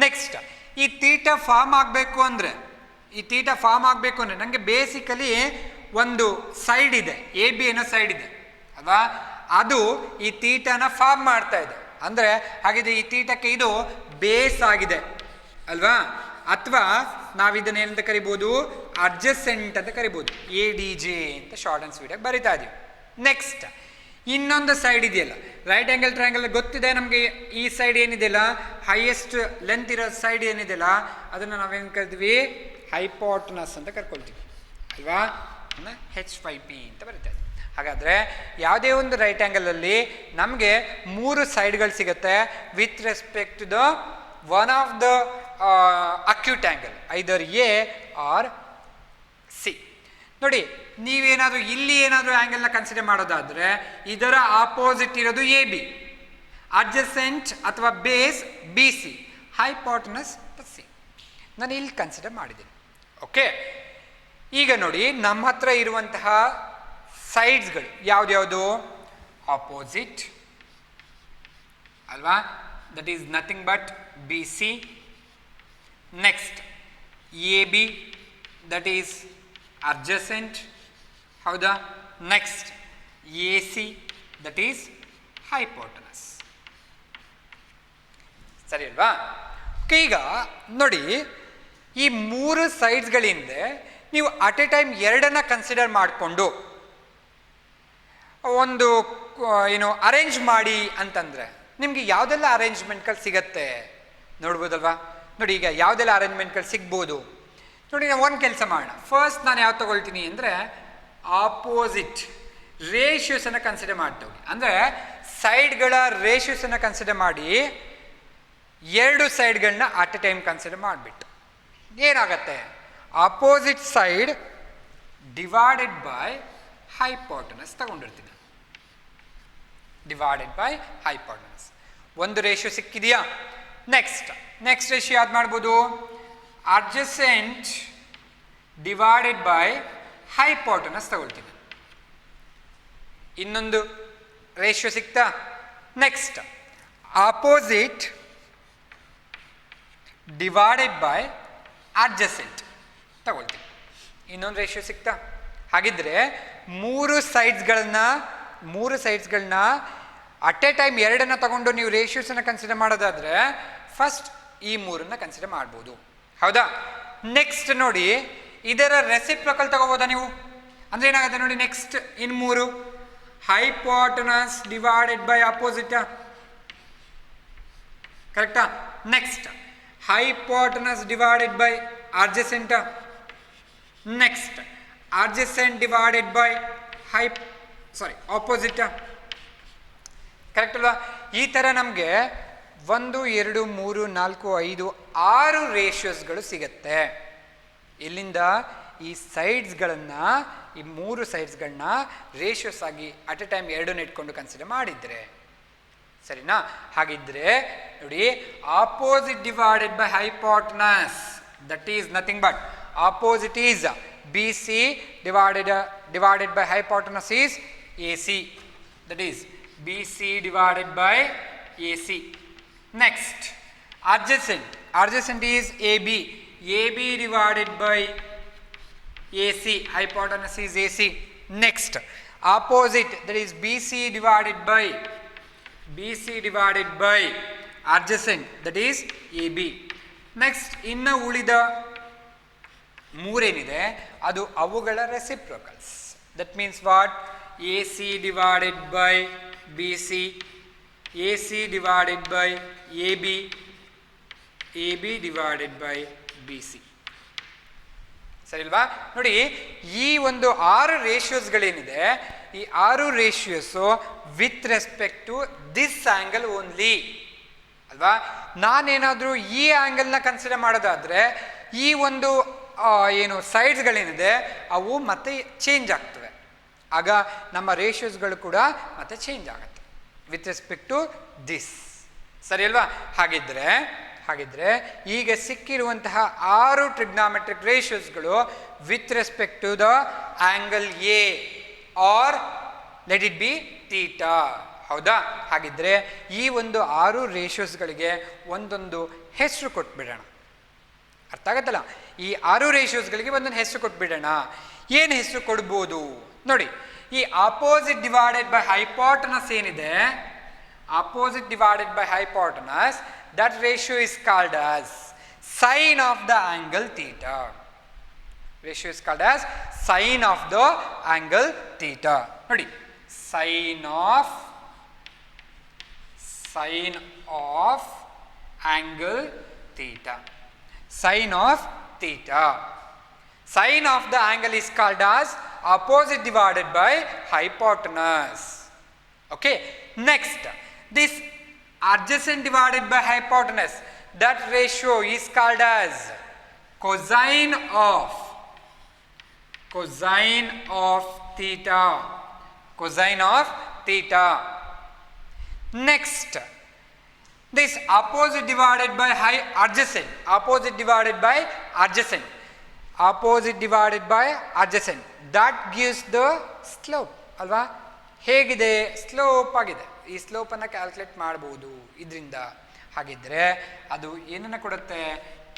ನೆಕ್ಸ್ಟ್, ಈ ತೀಟಾ ಫಾರ್ಮ್ ಆಗಬೇಕು ಅಂದರೆ ನನಗೆ ಬೇಸಿಕಲಿ ಒಂದು ಸೈಡ್ ಇದೆ, AB ಅನ್ನೋ ಸೈಡ್ ಇದೆ ಅಲ್ವಾ, ಅದು ಈ ತೀಟಾನ ಫಾರ್ಮ್ ಮಾಡ್ತಾ ಇದೆ. ಅಂದರೆ ಹಾಗಿದ್ರೆ ಈ ತೀಟಕ್ಕೆ ಇದು ಬೇಸ್ ಆಗಿದೆ ಅಲ್ವಾ, ಅಥವಾ ನಾವಿದನ್ನು ಏನಂತ ಕರಿಬೋದು? ಅಡ್ಜಸೆಂಟ್ ಅಂತ ಕರಿಬೋದು, ADJ ಅಂತ ಶಾರ್ಟ್ ಆ್ಯಂಡ್ ಸ್ವೀಟಾಗಿ ಬರಿತಾ ಇದೀವಿ. ನೆಕ್ಸ್ಟ್, ಇನ್ನೊಂದು ಸೈಡ್ ಇದೆಯಲ್ಲ ರೈಟ್ ಆ್ಯಂಗಲ್ ಟ್ರಯಾಂಗಲ್ ಗೊತ್ತಿದೆ ನಮಗೆ. ಈ ಸೈಡ್ ಏನಿದೆಯಲ್ಲ, ಹೈಯೆಸ್ಟ್ ಲೆಂತ್ ಇರೋ ಸೈಡ್ ಏನಿದೆಯಲ್ಲ ಅದನ್ನು ನಾವೇನು ಕರಿತೀವಿ? ಹೈಪೋಟನಸ್ ಅಂತ ಕರ್ಕೊಳ್ತೀವಿ ಅಲ್ವಾ, H5P ಅಂತ ಬರಿತಾ ಇದ್ದೀವಿ. ಹಾಗಾದರೆ ಯಾವುದೇ ಒಂದು ರೈಟ್ ಆ್ಯಂಗಲಲ್ಲಿ ನಮಗೆ 3 ಸೈಡ್ಗಳು ಸಿಗುತ್ತೆ with respect to the one of the acute angle, either A or C. ನೋಡಿ, ನೀವೇನಾದರೂ ಇಲ್ಲಿ ಏನಾದರೂ ಆ್ಯಂಗಲ್ನ ಕನ್ಸಿಡರ್ ಮಾಡೋದಾದರೆ ಇದರ ಆಪೋಸಿಟ್ ಇರೋದು AB, ಅಡ್ಜಸೆಂಟ್ ಅಥವಾ ಬೇಸ್ BC, ಹೈಪೋಟನಸ್ C. ನಾನು ಇಲ್ಲಿ ಕನ್ಸಿಡರ್ ಮಾಡಿದ್ದೀನಿ. ಓಕೆ, ಈಗ ನೋಡಿ ನಮ್ಮ ಹತ್ರ ಇರುವಂತಹ ಸೈಡ್ಸ್ಗಳು ಯಾವ್ದ್ಯಾವುದು? ಆಪೋಸಿಟ್ ಅಲ್ವಾ, that is nothing but BC. Next AB, that is adjacent, ಹೌದಾ? Next AC, that is hypotenuse. ಸರಿ ಅಲ್ವಾ? ಈಗ ನೋಡಿ, ಈ 3 ಸೈಡ್ಸ್ಗಳಿಂದ ನೀವು ಅಟ್ ಎ ಟೈಮ್ 2 ಕನ್ಸಿಡರ್ ಮಾಡಿಕೊಂಡು ಒಂದು ಅರೇಂಜ್ ಮಾಡಿ ಅಂತಂದರೆ ನಿಮಗೆ ಯಾವುದೆಲ್ಲ ಅರೇಂಜ್ಮೆಂಟ್ಗಳು ಸಿಗತ್ತೆ ನೋಡ್ಬೋದಲ್ವಾ? ನೋಡಿ, ಈಗ ಯಾವುದೆಲ್ಲ ಅರೇಂಜ್ಮೆಂಟ್ಗಳು ಸಿಗ್ಬೋದು ನೋಡಿ. ನಾವು ಒಂದು ಕೆಲಸ ಮಾಡೋಣ. ಫಸ್ಟ್ ನಾನು ಯಾವ್ದು ತೊಗೊಳ್ತೀನಿ ಅಂದರೆ ಆಪೋಸಿಟ್ ರೇಷಿಯೋಸನ್ನು ಕನ್ಸಿಡರ್ ಮಾಡ್ತೇವೆ. ಅಂದರೆ ಸೈಡ್ಗಳ ರೇಷಿಯೋಸನ್ನು ಕನ್ಸಿಡರ್ ಮಾಡಿ ಎರಡು ಸೈಡ್ಗಳನ್ನ ಅಟ್ ಎ ಟೈಮ್ ಕನ್ಸಿಡರ್ ಮಾಡಿಬಿಟ್ಟು ಏನಾಗತ್ತೆ, opposite side divided by hypotenuse ತಗೊಂಡಿರ್ತೀನಿ. ಡಿವೈಡೆಡ್ ಬೈ ಹೈಪೋಟನಸ್ ಒಂದು ರೇಷಿಯೋ ಸಿಕ್ಕಿದೆಯಾ? ನೆಕ್ಸ್ಟ್ ರೇಷಿಯೋ ಯಾವ್ದು ಮಾಡ್ಬೋದು? ಅಡ್ಜಸೆಂಟ್ ಡಿವೈಡೆಡ್ ಬೈ ಹೈಪೋಟನಸ್ ತಗೊಳ್ತೀನಿ. ಇನ್ನೊಂದು ರೇಷಿಯೋ ಸಿಕ್ತಾ? Next opposite divided by adjacent ತಗೊಳ್ತೀನಿ. ಇನ್ನೊಂದು ರೇಷಿಯೋ ಸಿಕ್ತಾ? ಹಾಗಿದ್ರೆ ಮೂರು ಸೈಡ್ಸ್ಗಳನ್ನ ಅಟ್ ಎ ಟೈಮ್ ಎರಡನ್ನ ತಗೊಂಡು ನೀವು ರೇಷಿಯೋಸನ್ನು ಕನ್ಸಿಡರ್ ಮಾಡೋದಾದ್ರೆ ಫಸ್ಟ್ ಈ ಮೂರನ್ನ ಕನ್ಸಿಡರ್ ಮಾಡ್ಬೋದು. ಹೌದಾ? ನೆಕ್ಸ್ಟ್ ನೋಡಿ, ಇದರ ರೆಸಿಪ್ರಕಲ್ ತಗೋಬೋದಾ ನೀವು? ಅಂದ್ರೆ ಏನಾಗುತ್ತೆ ನೋಡಿ, ನೆಕ್ಸ್ಟ್ ಇನ್ ಮೂರು ಹೈಪೋಟನಸ್ ಡಿವೈಡೆಡ್ ಬೈ ಅಪೋಸಿಟ್, ಕರೆಕ್ಟಾ? Next hypotenuse divided by adjacent, next adjacent divided by opposite, correct ಅಲ್ವಾ? ಈ ಥರ ನಮಗೆ 1 2 3 4 5 6 ರೇಷಿಯೋಸ್ಗಳು ಸಿಗತ್ತೆ. ಇಲ್ಲಿಂದ ಈ ಸೈಡ್ಸ್ಗಳನ್ನು, ಈ ಮೂರು ಸೈಡ್ಸ್ಗಳನ್ನ ರೇಷಿಯೋಸ್ ಆಗಿ ಅಟ್ ಎ ಟೈಮ್ ಎರಡನ್ನ ಇಟ್ಕೊಂಡು ಕನ್ಸಿಡರ್ ಮಾಡಿದ್ರೆ ಸರಿನಾ? ಹಾಗಿದ್ರೆ ನೋಡಿ, opposite divided by hypotenuse, that is nothing but opposite is BC divided by hypotenuse is AC, that is BC divided by AC. Next adjacent is AB divided by AC, hypotenuse is AC. Next opposite, that is BC divided by adjacent, that is AB. Next ಇನ್ನು ಉಳಿದ ಮೂರೇನಿದೆ ಅದು ಅವುಗಳ reciprocals. That means what? AC divided by BC, AC divided by AB divided by BC. ಸರಿ ಅಲ್ವಾ? ನೋಡಿ, ಈ ಒಂದು 6 ರೇಷಿಯೋಸ್ಗಳೇನಿದೆ, ಈ 6 ratios with respect to this angle only ಅಲ್ವಾ? ನಾನೇನಾದರೂ ಈ ಆ್ಯಂಗಲ್ನ ಕನ್ಸಿಡರ್ ಮಾಡೋದಾದರೆ ಈ ಒಂದು ಏನು ಸೈಡ್ಸ್ಗಳೇನಿದೆ ಅವು ಮತ್ತೆ ಚೇಂಜ್ ಆಗ್ತವೆ. ಆಗ ನಮ್ಮ ರೇಷಿಯೋಸ್ಗಳು ಕೂಡ ಮತ್ತೆ ಚೇಂಜ್ ಆಗುತ್ತೆ ವಿತ್ ರೆಸ್ಪೆಕ್ಟ್ ಟು ದಿಸ್. ಸರಿ ಅಲ್ವಾ? ಹಾಗಿದ್ರೆ ಈಗ ಸಿಕ್ಕಿರುವಂತಹ 6 ಟ್ರಿಗ್ನಾಮೆಟ್ರಿಕ್ ರೇಷಿಯೋಸ್ಗಳು with respect to the angle A or let it be theta. ಹೌದಾ? ಹಾಗಿದ್ರೆ ಈ ಒಂದು 6 ರೇಷಿಯೋಸ್ಗಳಿಗೆ ಒಂದೊಂದು ಹೆಸರು ಕೊಟ್ಬಿಡೋಣ. ಅರ್ಥ ಆಗತ್ತಲ್ಲ? ಈ 6 ರೇಷಿಯೋಸ್ಗಳಿಗೆ ಒಂದೊಂದು ಹೆಸರು ಕೊಟ್ಬಿಡೋಣ. ಏನು ಹೆಸರು ಕೊಡ್ಬೋದು ನೋಡಿ. ಈ ಆಪೋಸಿಟ್ ಡಿವೈಡೆಡ್ ಬೈ ಹೈಪೋಟನಸ್ ಏನಿದೆ, opposite divided by hypotenuse, that ratio is called as sine of the angle theta. Ratio is called as sine of the angle theta. ನೋಡಿ, sine of angle theta. Sine of theta. Sine of the angle is called as opposite divided by hypotenuse. Okay. Next, this adjacent divided by hypotenuse, that ratio is called as cosine of theta. Cosine of theta. Next, this opposite divided by adjacent, opposite divided by adjacent, that gives the slope ಅಲ್ವಾ? ಹೇಗಿದೆ? Slope ಆಗಿದೆ. ಈ ಸ್ಲೋಪನ್ನು calculate ಮಾಡಬಹುದು ಇದರಿಂದ. ಹಾಗಿದ್ರೆ ಅದು ಏನನ್ನು ಕೊಡುತ್ತೆ?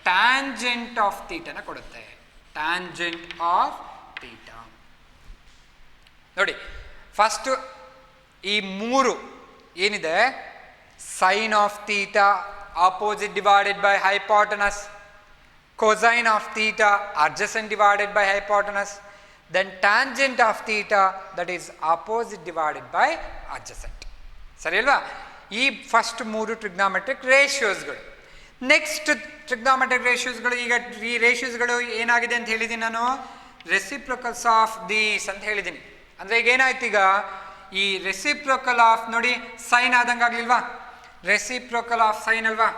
ಟ್ಯಾಂಜೆಂಟ್ ಆಫ್ ಥೀಟಾನ ಕೊಡುತ್ತೆ. Tangent of theta. ನೋಡಿ, ಫಸ್ಟ್ ಈ ಮೂರು ಏನಿದೆ, sine of theta opposite divided by hypotenuse, cosine of theta adjacent divided by hypotenuse, then tangent of theta, that is opposite divided by adjacent. ಸರಿ ಅಲ್ವಾ? ಈ ಫಸ್ಟ್ 3 ಟ್ರಿಗ್ನಾಮೆಟ್ರಿಕ್ ರೇಷಿಯೋಸ್ಗಳು. ನೆಕ್ಸ್ಟ್ ಟ್ರಿಗ್ನಾಮೆಟ್ರಿಕ್ ರೇಷಿಯೋಸ್ಗಳು, ಈಗ ಈ ರೇಷಿಯೋಸ್ಗಳು ಏನಾಗಿದೆ ಅಂತ ಹೇಳಿದ್ದೀನಿ ನಾನು, ರೆಸಿಪ್ರೊಕಲ್ಸ್ ಆಫ್ ದೀಸ್ ಅಂತ ಹೇಳಿದ್ದೀನಿ. ಅಂದರೆ ಈಗ ಏನಾಯ್ತು, ಈಗ ಈ ರೆಸಿಪ್ರೊಕಲ್ ಆಫ್ ನೋಡಿ ಸೈನ್ ಆದಂಗೆ ಆಗ್ಲಿಲ್ವಾ, ರೆಸಿಪ್ರೊಕಲ್ ಆಫ್ ಸೈನ್ ಅಲ್ವಾ,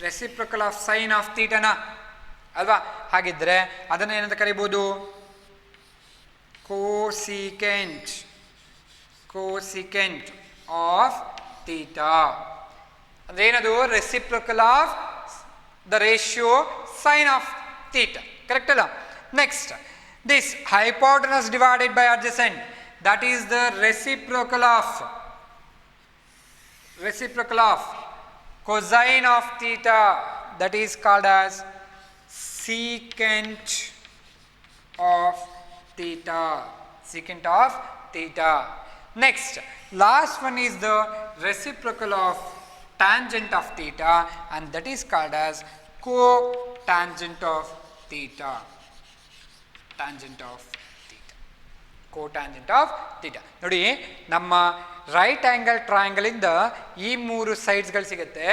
ರೆಸಿಪ್ರೊಕಲ್ ಆಫ್ ಸೈನ್ ಆಫ್ ಥೀಟನ ಅಲ್ವಾ. ಹಾಗಿದ್ರೆ ಅದನ್ನು ಏನಂತ ಕರಿಬೋದು, ಕೋಸಿಕೆಂಟ್ ಆಫ್ ಥೀಟಾ. ಅಂದ್ರೆ ಏನದು, reciprocal of the ratio sine of theta, correct ಅಲ್ಲ. Next, this hypotenuse divided by adjacent, that is the reciprocal of cosine of theta, that is called as secant of theta. Next, last one is the reciprocal of tangent of theta, and that is called as cotangent of theta. cotangent of theta. ನೋಡಿ, ನಮ್ಮ right angle ಟ್ರಯಾಂಗಲಿಂದ ಈ 3 ಸೈಡ್ಸ್ಗಳು ಸಿಗುತ್ತೆ.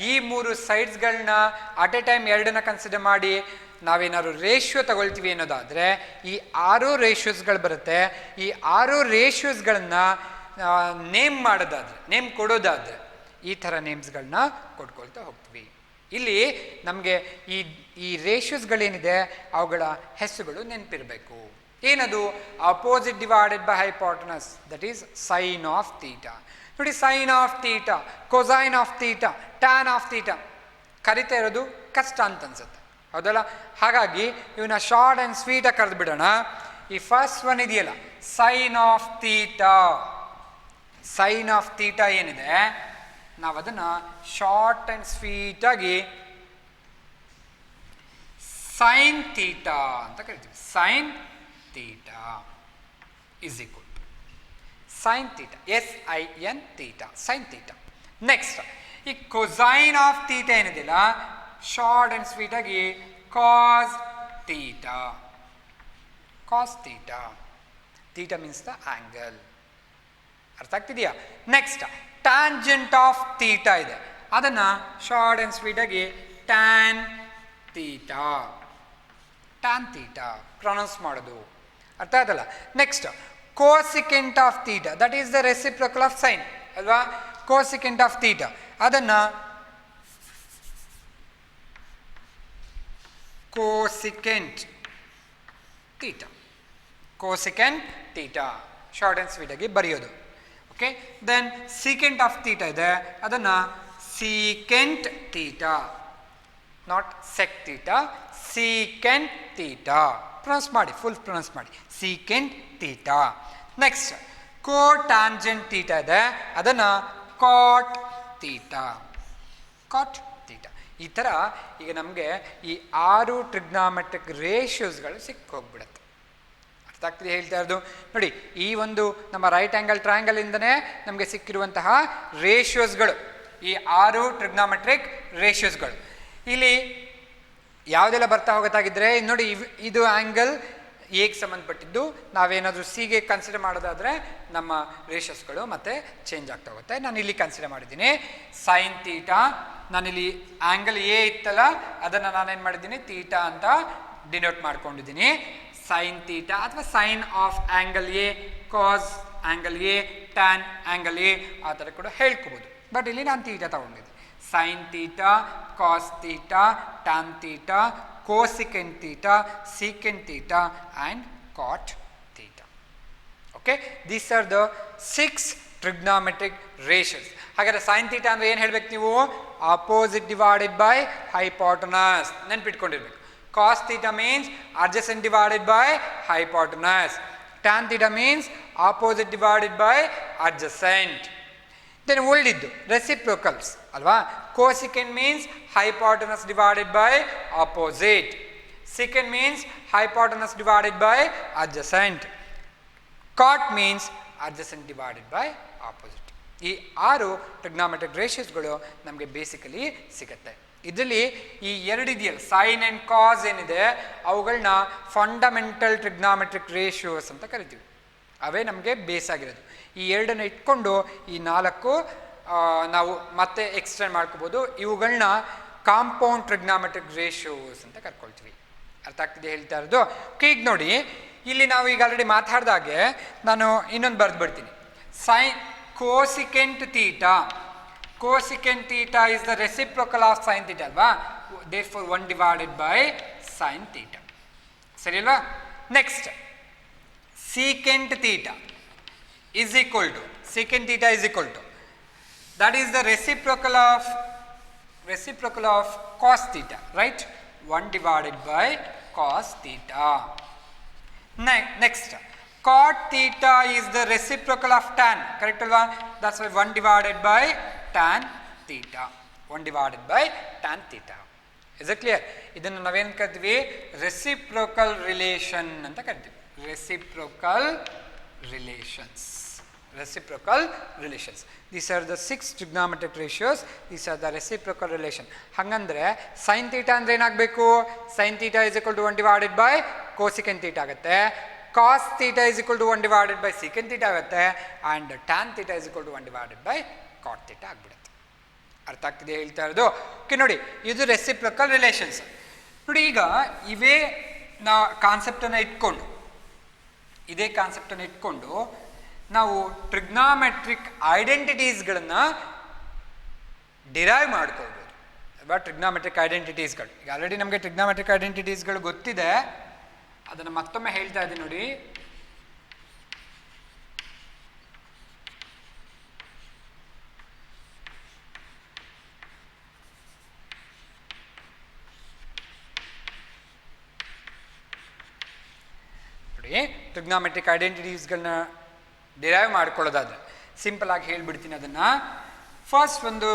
ಈ 3 ಸೈಡ್ಸ್ಗಳನ್ನ at a time 2ನ್ನ consider ಮಾಡಿ ನಾವೇನಾದ್ರು ratio ತಗೊಳ್ತೀವಿ ಅನ್ನೋದಾದರೆ ಈ 6 ರೇಷಿಯೋಸ್ಗಳು ಬರುತ್ತೆ. ಈ 6 ರೇಷಿಯೋಸ್ಗಳನ್ನ ನೇಮ್ ಮಾಡೋದಾದರೆ, ನೇಮ್ ಕೊಡೋದಾದರೆ ಈ ಥರ ನೇಮ್ಸ್ಗಳನ್ನ ಕೊಟ್ಕೊಳ್ತಾ ಹೋಗ್ತೀವಿ. ಇಲ್ಲಿ ನಮಗೆ ಈ ರೇಷಿಯೋಸ್ಗಳೇನಿದೆ ಅವುಗಳ ಹೆಸರುಗಳು ನೆನಪಿರಬೇಕು. ಏನದು, opposite divided by hypotenuse, that is sine of theta. ನೋಡಿ, sine of theta, cosine of theta, tan of theta ಕರಿತಾ ಇರೋದು ಕಷ್ಟ ಅಂತ ಅನ್ಸುತ್ತೆ, ಹೌದಲ್ಲ. ಹಾಗಾಗಿ ಇವನ್ನ ಶಾರ್ಟ್ ಆ್ಯಂಡ್ ಸ್ವೀಟಾಗಿ ಕರೆದು ಬಿಡೋಣ. ಈ ಫಸ್ಟ್ ಒನ್ ಇದೆಯಲ್ಲ, ಸೈನ್ ಆಫ್ ಥೀಟಾ ಏನಿದೆ, ನಾವು ಅದನ್ನು ಶಾರ್ಟ್ ಆ್ಯಂಡ್ ಸ್ವೀಟಾಗಿ ಸೈನ್ ಥೀಟಾ ಅಂತ ಕರಿತೀವಿ. Sine theta is equal to sin theta, sin theta, sin theta. Next, ಈ cosine of theta ಏನಿದೆಯಲ್ಲ, ಶಾರ್ಟ್ ಆ್ಯಂಡ್ ಸ್ವೀಟ್ ಆಗಿ cos theta. theta means the angle. ಅರ್ಥ ಆಗ್ತಿದೆಯಾ? ನೆಕ್ಸ್ಟ್, ಟ್ಯಾಂಜೆಂಟ್ ಆಫ್ ಥೀಟಾ ಇದೆ, ಅದನ್ನು ಶಾರ್ಟ್ ಆ್ಯಂಡ್ ಸ್ವೀಟ್ ಆಗಿ tan theta pronounce ಮಾಡೋದು, ಅರ್ಥ ಆಯ್ತಲ್ಲ. Next, cosecant of theta, that is the reciprocal of sine ಅಲ್ವಾ. ಕೋಸಿಕೆಂಟ್ ಆಫ್ ಥೀಟಾ ಅದನ್ನು cosecant theta short and sweet ಆಗಿ ಬರೆಯೋದು. Okay, then secant of theta ಇದೆ, ಅದನ್ನು secant theta, not sec theta, secant theta pronounce ಮಾಡಿ, full pronounce ಮಾಡಿ, secant theta. Next, cotangent theta ಇದೆ, ಅದನ್ನು ಕಾಟ್ ಥೀಟಾ. ಈ ಥರ ಈಗ ನಮಗೆ ಈ 6 ಟ್ರಿಗ್ನಾಮೆಟ್ರಿಕ್ ರೇಷಿಯೋಸ್ಗಳು ಹೋಗ್ಬಿಡುತ್ತೆ. ಅರ್ಥ ಆಗ್ತಿದೆ ಹೇಳ್ತಾ ಇರೋದು? ನೋಡಿ, ಈ ಒಂದು ನಮ್ಮ ರೈಟ್ ಆ್ಯಂಗಲ್ ಟ್ರಯಾಂಗಲಿಂದನೇ ನಮಗೆ ಸಿಕ್ಕಿರುವಂತಹ ರೇಷಿಯೋಸ್ಗಳು, ಈ 6 ಟ್ರಿಗ್ನಾಮೆಟ್ರಿಕ್ ರೇಷಿಯೋಸ್ಗಳು. ಇಲ್ಲಿ ಯಾವುದೆಲ್ಲ ಬರ್ತಾ ಹೋಗೋತ್ತಾಗಿದ್ದರೆ ನೋಡಿ, ಇದು ಆ್ಯಂಗಲ್ ಎಗೆ ಸಂಬಂಧಪಟ್ಟಿದ್ದು. ನಾವೇನಾದರೂ ಸಿಗೆ ಕನ್ಸಿಡರ್ ಮಾಡೋದಾದರೆ ನಮ್ಮ ರೇಷಿಯೋಸ್ಗಳು ಮತ್ತೆ ಚೇಂಜ್ ಆಗ್ತಾ ಹೋಗುತ್ತೆ. ನಾನು ಇಲ್ಲಿ ಕನ್ಸಿಡರ್ ಮಾಡಿದ್ದೀನಿ ಸೈನ್ ಥೀಟಾ. ನಾನಿಲ್ಲಿ ಆ್ಯಂಗಲ್ ಎ ಇತ್ತಲ್ಲ, ಅದನ್ನು ನಾನೇನು ಮಾಡಿದ್ದೀನಿ, ಥೀಟಾ ಅಂತ ಡಿನೋಟ್ ಮಾಡ್ಕೊಂಡಿದ್ದೀನಿ. ಸೈನ್ ಥೀಟಾ ಅಥವಾ sine of angle A, cos angle A, tan angle A ಆ ಥರ ಕೂಡ ಹೇಳ್ಕೊಬೋದು. ಬಟ್ ಇಲ್ಲಿ ನಾನು ಥೀಟಾ ತಗೊಂಡಿದ್ದೆ. sin theta, cos theta, tan theta, cosecant theta, secant theta and cot theta. Okay, these are the 6 trigonometric ratios. ಹಾಗಾದ್ರೆ sin theta ಅಂದ್ರೆ ಏನು ಹೇಳಬೇಕು ನೀವು? opposite divided by hypotenuse ನೆನಪಿಟ್ಕೊಂಡಿರ್ಬೇಕು. cos theta means adjacent divided by hypotenuse. tan theta means opposite divided by adjacent. Then ಉಳಿದಿದ್ದು reciprocals ಅಲ್ವಾ. Cosecant means hypotenuse divided by opposite. Secant means hypotenuse divided by adjacent. Cot means adjacent divided by opposite. ಈ 6 trigonometric ರೇಷಿಯೋಸ್ಗಳು ನಮಗೆ basically ಸಿಗುತ್ತೆ. ಇದರಲ್ಲಿ ಈ 2 ಇದೆಯಲ್ಲ, sign and ಕಾಸ್ ಏನಿದೆ, ಅವುಗಳನ್ನ ಫಂಡಮೆಂಟಲ್ ಟ್ರಿಗ್ನಾಮೆಟ್ರಿಕ್ ರೇಷಿಯೋಸ್ ಅಂತ ಕರಿತೀವಿ. ಅವೇ ನಮಗೆ ಬೇಸ್ ಆಗಿರೋದು. ಈ 2 ಇಟ್ಕೊಂಡು ಈ 4 ನಾವು ಮತ್ತೆ ಎಕ್ಸ್ಟೆಂಡ್ ಮಾಡ್ಕೋಬೋದು. ಇವುಗಳನ್ನ ಕಾಂಪೌಂಡ್ ಟ್ರಿಗ್ನಾಮೆಟ್ರಿಕ್ ರೇಷಿಯೋಸ್ ಅಂತ ಕರ್ಕೊಳ್ತೀವಿ. ಅರ್ಥ ಆಗ್ತಿದೆ ಹೇಳ್ತಾ ಇರೋದು? ಓಕೆ, ಈಗ ನೋಡಿ ಇಲ್ಲಿ ನಾವು ಈಗ ಆಲ್ರೆಡಿ ಮಾತಾಡ್ದಾಗೆ ನಾನು ಇನ್ನೊಂದು ಬರೆದ್ಬಿಡ್ತೀನಿ. Cosecant theta. Cosecant theta is the reciprocal of sine theta ಅಲ್ವಾ? Therefore 1 divided by sine theta. ಸರಿ ಅಲ್ವಾ? Next secant theta is equal to that is the reciprocal of cos theta, right? 1 divided by cos theta. Next cot theta is the reciprocal of tan, correct alva? That's why 1 divided by tan theta. 1 divided by tan theta. Is it clear? ಇದನ್ನು ನಾವೇನು ಕರಿತೀವಿ? Reciprocal relation ಅಂತ ಕರಿತೀವಿ. Reciprocal relations. These are the 6 trigonometric ratios. These are the reciprocal relation. ಹಂಗಂದ್ರೆ sin theta ಅಂದ್ರೆ ಏನಾಗಬೇಕು? sin theta is equal to 1 divided by cosecant theta ಆಗುತ್ತೆ. cos theta is equal to 1 divided by secant theta ಆಗುತ್ತೆ. and tan theta is equal to 1 divided by cot theta ಆಗ್ಬಿಡುತ್ತೆ. ಅರ್ಥ ಆಗ್ತಿದೆ ಹೇಳ್ತಾ ಇರೋದು? ಓಕೆ, ನೋಡಿ ಇದು ರೆಸಿಪ್ರೊಕಲ್ ರಿಲೇಷನ್ಸ್. ನೋಡಿ ಈಗ ಇದೇ ಕಾನ್ಸೆಪ್ಟನ್ನು ಇಟ್ಕೊಂಡು ನಾವು ಟ್ರಿಗ್ನಾಮೆಟ್ರಿಕ್ ಐಡೆಂಟಿಟೀಸ್ಗಳನ್ನು ಡಿರೈವ್ ಮಾಡ್ಕೊಳ್ಬೋದು ಅಲ್ವಾ? ಟ್ರಿಗ್ನಾಮೆಟ್ರಿಕ್ ಐಡೆಂಟಿಟೀಸ್ಗಳು ಈಗ ಆಲ್ರೆಡಿ ನಮಗೆ ಟ್ರಿಗ್ನಾಮೆಟ್ರಿಕ್ ಐಡೆಂಟಿಟೀಸ್ಗಳು ಗೊತ್ತಿದೆ, ಅದನ್ನು ಮತ್ತೊಮ್ಮೆ ಹೇಳ್ತಾ ಇದ್ದೀನಿ ನೋಡಿ. ಟ್ರಿಗ್ನಾಮೆಟ್ರಿಕ್ ಐಡೆಂಟಿಟೀಸ್ಗಳನ್ನ ಡಿರೈವ್ ಮಾಡ್ಕೊಳ್ಳೋದಾದ್ರೆ ಸಿಂಪಲ್ ಆಗಿ ಹೇಳ್ಬಿಡ್ತೀನಿ ಅದನ್ನು. ಫಸ್ಟ್ ಒಂದು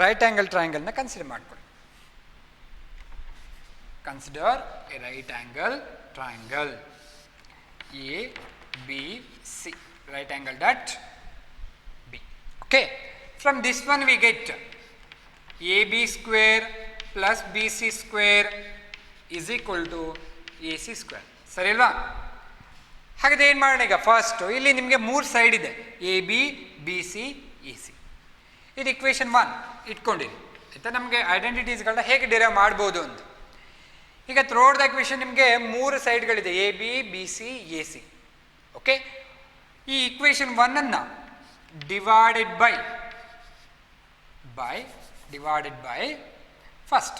ರೈಟ್ ಆ್ಯಂಗಲ್ ಟ್ರಯಾಂಗಲ್ನ ಕನ್ಸಿಡರ್ ಮಾಡ್ಕೊಳ್ಳಿ. Consider A right angle triangle ABC, right angle at B. Okay, from this one we get AB square plus BC square is equal to AC square. ಸರಿ ಅಲ್ವಾ? ಹಾಗಾದ್ರೆ ಏನು ಮಾಡೋಣ ಈಗ? ಫಸ್ಟು ಇಲ್ಲಿ ನಿಮಗೆ 3 ಸೈಡ್ ಇದೆ, AB BC AC. ಇದು ಇಕ್ವೇಷನ್ 1 ಇಟ್ಕೊಂಡಿರಿ ಆಯಿತಾ? ನಮಗೆ ಐಡೆಂಟಿಟೀಸ್ಗಳನ್ನ ಹೇಗೆ ಡಿರೈವ್ ಮಾಡ್ಬೋದು ಅಂತ. ಈಗ ಥ್ರೋಡ್ ದ ಇಕ್ವೇಷನ್ ನಿಮಗೆ 3 ಸೈಡ್ಗಳಿದೆ, AB BC AC. ಓಕೆ, ಈ equation 1 divided by first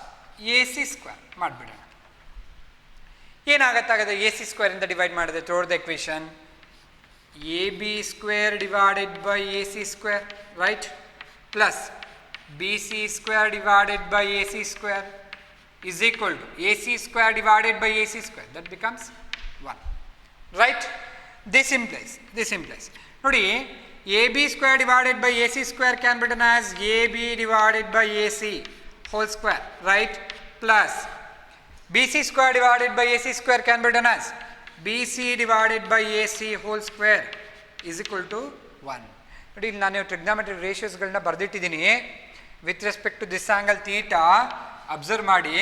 AC square ಮಾಡಿಬಿಡೋಣ. ಏನಾಗತ್ತಾಗದೆ AC ಸ್ಕ್ವೇರಿಂದ ಡಿವೈಡ್ ಮಾಡಿದೆ throughout the equation? AB square divided by AC square, right? Plus BC square divided by AC square is equal to AC square divided by AC square. That becomes 1, right? This implies ನೋಡಿ, AB square divided by AC square can be written as AB divided by AC whole square, right? Plus BC square divided by AC square can be written as BC divided by AC whole square is equal to 1. ನೋಡಿ, ಇಲ್ಲಿ ನಾನು trigonometric ರೇಷಿಯೋಸ್ಗಳನ್ನ ಬರೆದಿಟ್ಟಿದ್ದೀನಿ with respect to this angle theta. Observe ಮಾಡಿ,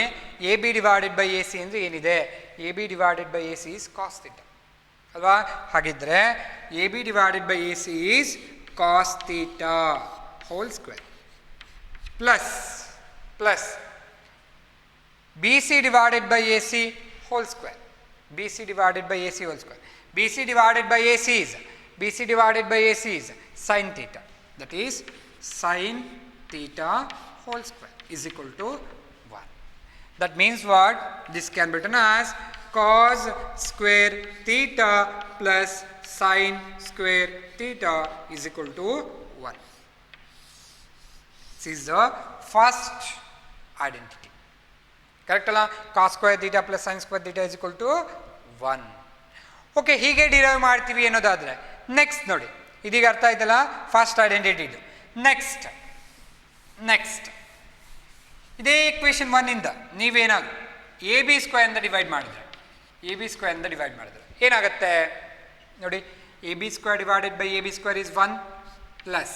A B divided by A C ಅಂದರೆ ಏನಿದೆ? A B divided by A C is cos theta ಅಲ್ವಾ? ಹಾಗಿದ್ರೆ A B divided by A C is cos theta whole square plus B C divided by A C whole square, B C divided by A C whole square. B C divided by A C is sin theta, that is sin theta whole square is equal to 1. That means what? This can be written as cos square theta plus sin square theta is equal to 1. This is the first identity. Correct alla? Cos square theta plus sin square theta is equal to 1. Okay, ಹೀಗೆ derive ಮಾಡ್ತೀವಿ ಅನ್ನೋದಾದರೆ next ನೋಡಿ, ಇದೀಗ ಅರ್ಥ ಆಯ್ತಲ್ಲ first identity ಇದು. Next ಇದೇ equation 1 ನೀವೇನಾದ್ರು ಎ ಬಿ ಸ್ಕ್ವೇರಿಂದ ಡಿವೈಡ್ ಮಾಡಿದ್ರೆ ಏನಾಗುತ್ತೆ ನೋಡಿ? A B square divided by A B square is 1 plus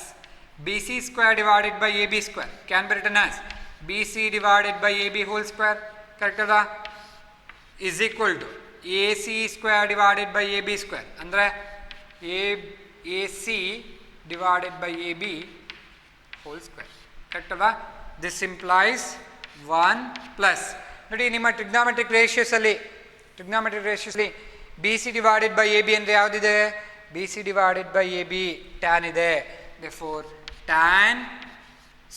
B C square divided by A B square can be written as B C divided by A B whole square, correct ಅಲ್ಲ? Is equal to A C square divided by A B square ಅಂದರೆ A C divided by A B whole square, correct ಅಲ್ವಾ? This implies 1 plus ನೋಡಿ ನಿಮ್ಮ trigonometric ರೇಷಿಯೋಸಲ್ಲಿ B C divided by A B ಅಂದರೆ ಯಾವುದಿದೆ? B C divided by A B tan ಇದೆ. therefore tan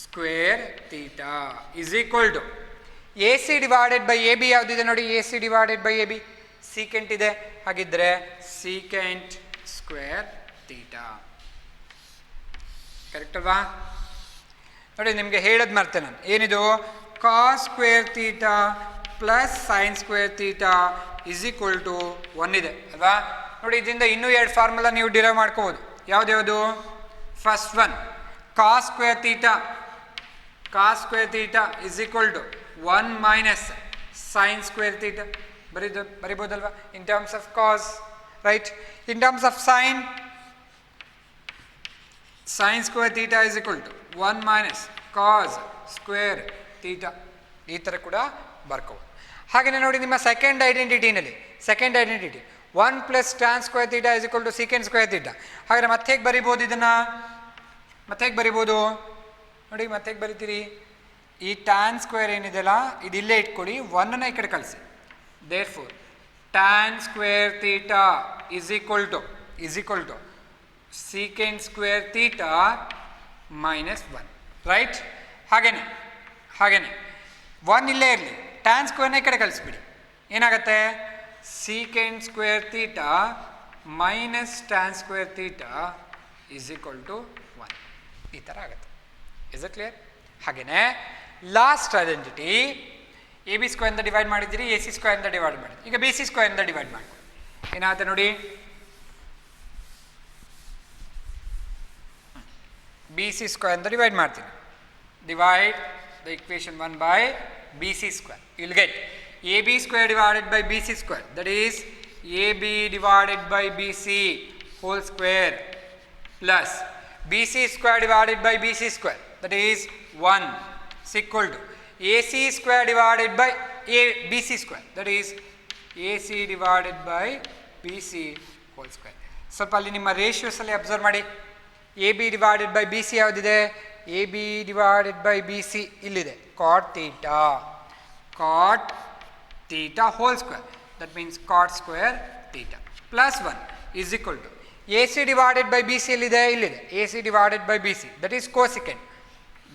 square theta is equal to A C divided by A B ಯಾವುದಿದೆ ನೋಡಿ? A C divided by A B secant ಇದೆ. ಹಾಗಿದ್ರೆ secant square theta. Correct ಅಲ್ವಾ? ನೋಡಿ ನಿಮಗೆ ಹೇಳೋದು ಮರ್ತೆ ನಾನು. ಏನಿದು? Cos square theta plus sine square theta is equal to 1 ಇದೆ ಅಲ್ವಾ? ನೋಡಿ ಇದರಿಂದ ಇನ್ನೂ 2 ಫಾರ್ಮುಲಾ ನೀವು ಡಿರೈವ್ ಮಾಡ್ಕೋಬೋದು. ಯಾವ್ದು? First one cos square theta is equal to 1 minus sine square theta ಬರಿಬೋದಲ್ವಾ? In terms of cos, right? In terms of sine square theta is equal to 1 minus cos square theta. ಈ ಥರ ಕೂಡ ಬರ್ಕೋಬೋದು. ಹಾಗೆಯೇ ನೋಡಿ ನಿಮ್ಮ ಸೆಕೆಂಡ್ ಐಡೆಂಟಿಟಿನಲ್ಲಿ 1 plus tan square theta is equal to secant square theta. ಹಾಗಾದರೆ ಮತ್ತೆ ಹೇಗೆ ಬರಿಬೋದು ಇದನ್ನು? ನೋಡಿ ಮತ್ತೆ ಹೇಗೆ ಬರಿತೀರಿ? ಈ ಟ್ಯಾನ್ ಸ್ಕ್ವೇರ್ ಏನಿದೆಯಲ್ಲ ಇದು ಇಲ್ಲೇ ಇಟ್ಕೊಳ್ಳಿ, 1 ಈ ಕಡೆ ಕಳಿಸಿ. therefore tan square theta is equal to secant square theta minus 1, right? ಹಾಗೇನೆ 1 ಇಲ್ಲೇ ಇರಲಿ, ಟ್ಯಾನ್ ಸ್ಕ್ವೇರ್ನ ಈ ಕಡೆ ಕಳಿಸ್ಬಿಡಿ. ಏನಾಗುತ್ತೆ? Secant square theta minus tan square theta is equal to 1. ಈ ಥರ ಆಗುತ್ತೆ. Is it clear? ಹಾಗೆಯೇ ಲಾಸ್ಟ್ ಐಡೆಂಟಿಟಿ ಎ ಬಿ ಸ್ಕ್ವೇರಿಂದ ಡಿವೈಡ್ ಮಾಡಿದ್ದೀರಿ, ಎ ಸಿ ಸ್ಕ್ವೇರಿಂದ ಡಿವೈಡ್ ಮಾಡಿದ್ರಿ. ಈಗ ಬಿ ಸಿ ಸ್ಕ್ವೇರಿಂದ ಡಿವೈಡ್ ಮಾಡಿ ಏನಾಗುತ್ತೆ ನೋಡಿ? ಬಿ ಸಿ ಸ್ಕ್ವೇರಿಂದ ಡಿವೈಡ್ ಮಾಡ್ತೀನಿ. Divide the equation 1 by B C square. You will get A B square divided by B C square, that is A B divided by B C whole square plus B C square divided by B C square, that is 1 is equal to AC square divided by BC square, that is AC divided by BC whole square. ಸ್ವಲ್ಪ ಅಲ್ಲಿ ನಿಮ್ಮ ರೇಷಿಯೋಸಲ್ಲಿ observe ಮಾಡಿ. A B divided by B C ಯಾವುದಿದೆ? A B divided by B C ಇಲ್ಲಿದೆ, cot theta whole square, that means cot square theta plus 1 is equal to A C divided by B C ಇಲ್ಲಿದೆ, A C divided by B C, that is cosecant.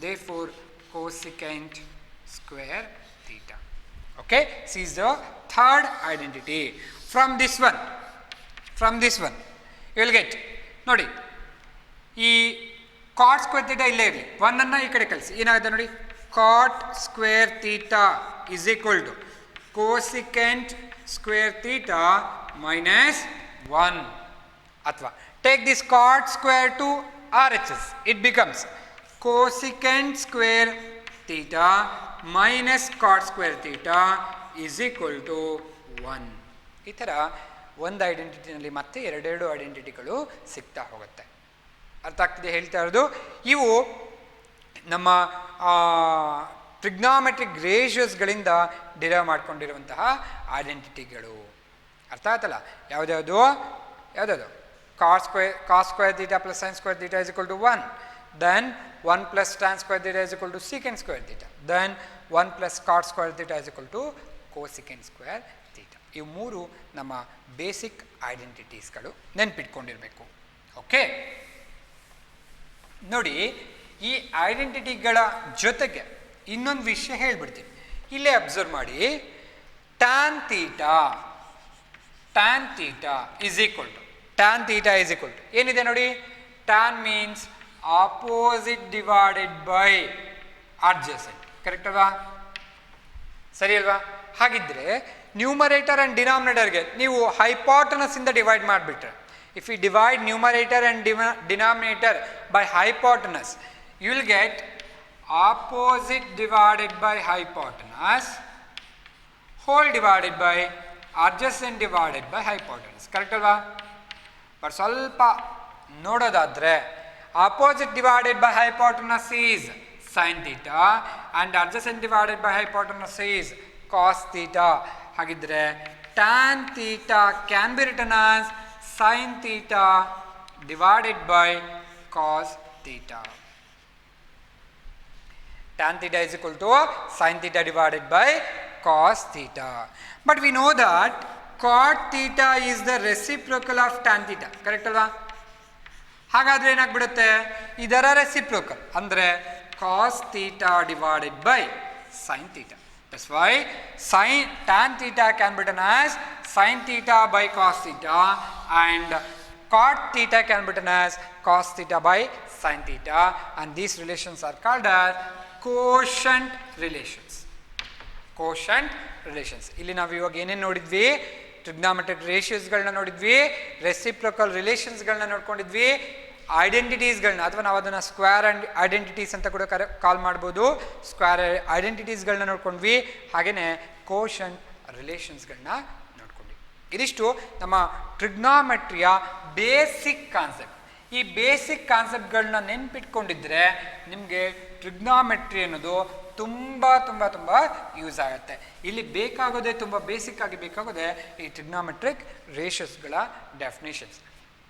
therefore cosecant square theta. Okay, this is the third identity. From this one you will get ನೋಡಿ ಈ cot square theta ಇಲ್ಲೇ ಇರಲಿ, 1 ಅನ್ನು ಈ ಕಡೆ ಕಳಿಸಿ. ಏನಾಗುತ್ತೆ ನೋಡಿ? cot square theta is equal to cosecant square theta minus 1. ಅಥವಾ take this cot square to RHS, it becomes cosecant square theta minus cot square theta is equal to 1. ಈ ಥರ ಒಂದು ಐಡೆಂಟಿಟಿನಲ್ಲಿ ಮತ್ತೆ 2 ಐಡೆಂಟಿಟಿಗಳು ಸಿಗ್ತಾ ಹೋಗುತ್ತೆ. ಅರ್ಥ ಆಗ್ತಿದೆ ಹೇಳ್ತಾ ಇರೋದು? ಇವು ನಮ್ಮ ಟ್ರಿಗ್ನಾಮೆಟ್ರಿಕ್ ರೇಷಿಯೋಸ್ಗಳಿಂದ ಡಿರೈವ್ ಮಾಡ್ಕೊಂಡಿರುವಂತಹ ಐಡೆಂಟಿಟಿಗಳು. ಅರ್ಥ ಆಯ್ತಲ್ಲ? ಯಾವುದ್ಯಾವುದು cos square theta plus sin square theta is equal to 1. Then 1 plus tan square theta is equal to secant square theta. Then 1 plus cot square theta is equal to cosecant square theta. ಇವು 3 ನಮ್ಮ basic ಐಡೆಂಟಿಟೀಸ್ಗಳು, ನೆನ್ಪಿಟ್ಕೊಂಡಿರಬೇಕು. Okay, ನೋಡಿ ಈ ಐಡೆಂಟಿಟಿಗಳ ಜೊತೆಗೆ ಇನ್ನೊಂದು ವಿಷಯ ಹೇಳ್ಬಿಡ್ತೀನಿ. ಇಲ್ಲೇ observe ಮಾಡಿ. tan theta is equal to ಏನಿದೆ ನೋಡಿ? tan means opposite divided by adjacent. Correct ಅಲ್ವಾ? ಸರಿ ಅಲ್ವಾ? ಹಾಗಿದ್ರೆ ನ್ಯೂಮರೇಟರ್ ಆ್ಯಂಡ್ ಡಿನಾಮಿನೇಟರ್ಗೆ ನೀವು ಹೈಪಾಟನಸ್ ಇಂದ ಡಿವೈಡ್ ಮಾಡಿಬಿಟ್ರೆ, if you divide numerator and denominator by hypotenuse, you will get opposite divided by hypotenuse whole divided by adjacent divided by hypotenuse. Correct ಅಲ್ವಾ? But ಸ್ವಲ್ಪ ನೋಡೋದಾದರೆ opposite divided by hypotenuse is sin theta and adjacent divided by hypotenuse is cos theta. ಹಾಗಿದ್ರೆ tan theta can be written as sin theta divided by cos theta. tan theta is equal to sin theta divided by cos theta. But we know that cot theta is the reciprocal of tan theta. Correct ಅಲ್ವಾ? ಹಾಗಾದ್ರೆ ಏನಾಗ್ಬಿಡುತ್ತೆ, ಇದರ reciprocal ಅಂದರೆ cos theta divided by sin theta. That's why tan theta can be written as sin theta by cos theta and cot theta can be written as cos theta by sin theta, and these relations are called as quotient relations. Quotient relations. ಇಲ್ಲಿ ನಾವು ಇವಾಗ ಏನೇನು ನೋಡಿದ್ವಿ, trigonometric ರೇಷಿಯೋಸ್ಗಳನ್ನ ನೋಡಿದ್ವಿ, reciprocal ರಿಲೇಷನ್ಸ್ಗಳನ್ನ ನೋಡ್ಕೊಂಡಿದ್ವಿ, ಐಡೆಂಟಿಟೀಸ್ಗಳನ್ನ ಅಥವಾ ನಾವು ಅದನ್ನು square and identities ಅಂತ ಕೂಡ ಕಾಲ್ ಮಾಡ್ಬೋದು, ಸ್ಕ್ವೇರ್ ಐಡೆಂಟಿಟೀಸ್ಗಳನ್ನ ನೋಡ್ಕೊಂಡ್ವಿ, ಹಾಗೆಯೇ ಕೋಶಂಟ್ ರಿಲೇಷನ್ಸ್ಗಳನ್ನ ನೋಡ್ಕೊಂಡ್ವಿ. ಇದಿಷ್ಟು ನಮ್ಮ ಟ್ರಿಗ್ನಾಮೆಟ್ರಿಯ ಬೇಸಿಕ್ ಕಾನ್ಸೆಪ್ಟ್. ಈ ಬೇಸಿಕ್ ಕಾನ್ಸೆಪ್ಟ್ಗಳನ್ನ ನೆನ್ಪಿಟ್ಕೊಂಡಿದ್ರೆ ನಿಮಗೆ ಟ್ರಿಗ್ನಾಮೆಟ್ರಿ ಅನ್ನೋದು ತುಂಬ ತುಂಬ ತುಂಬ ಯೂಸ್ ಆಗುತ್ತೆ. ಇಲ್ಲಿ ಬೇಕಾಗೋದೇ ತುಂಬ ಬೇಸಿಕ್ ಆಗಿ ಬೇಕಾಗೋದೇ ಈ ಟ್ರಿಗ್ನಾಮೆಟ್ರಿಕ್ ರೇಷಿಯೋಸ್ಗಳ ಡೆಫಿನೇಷನ್ಸ್.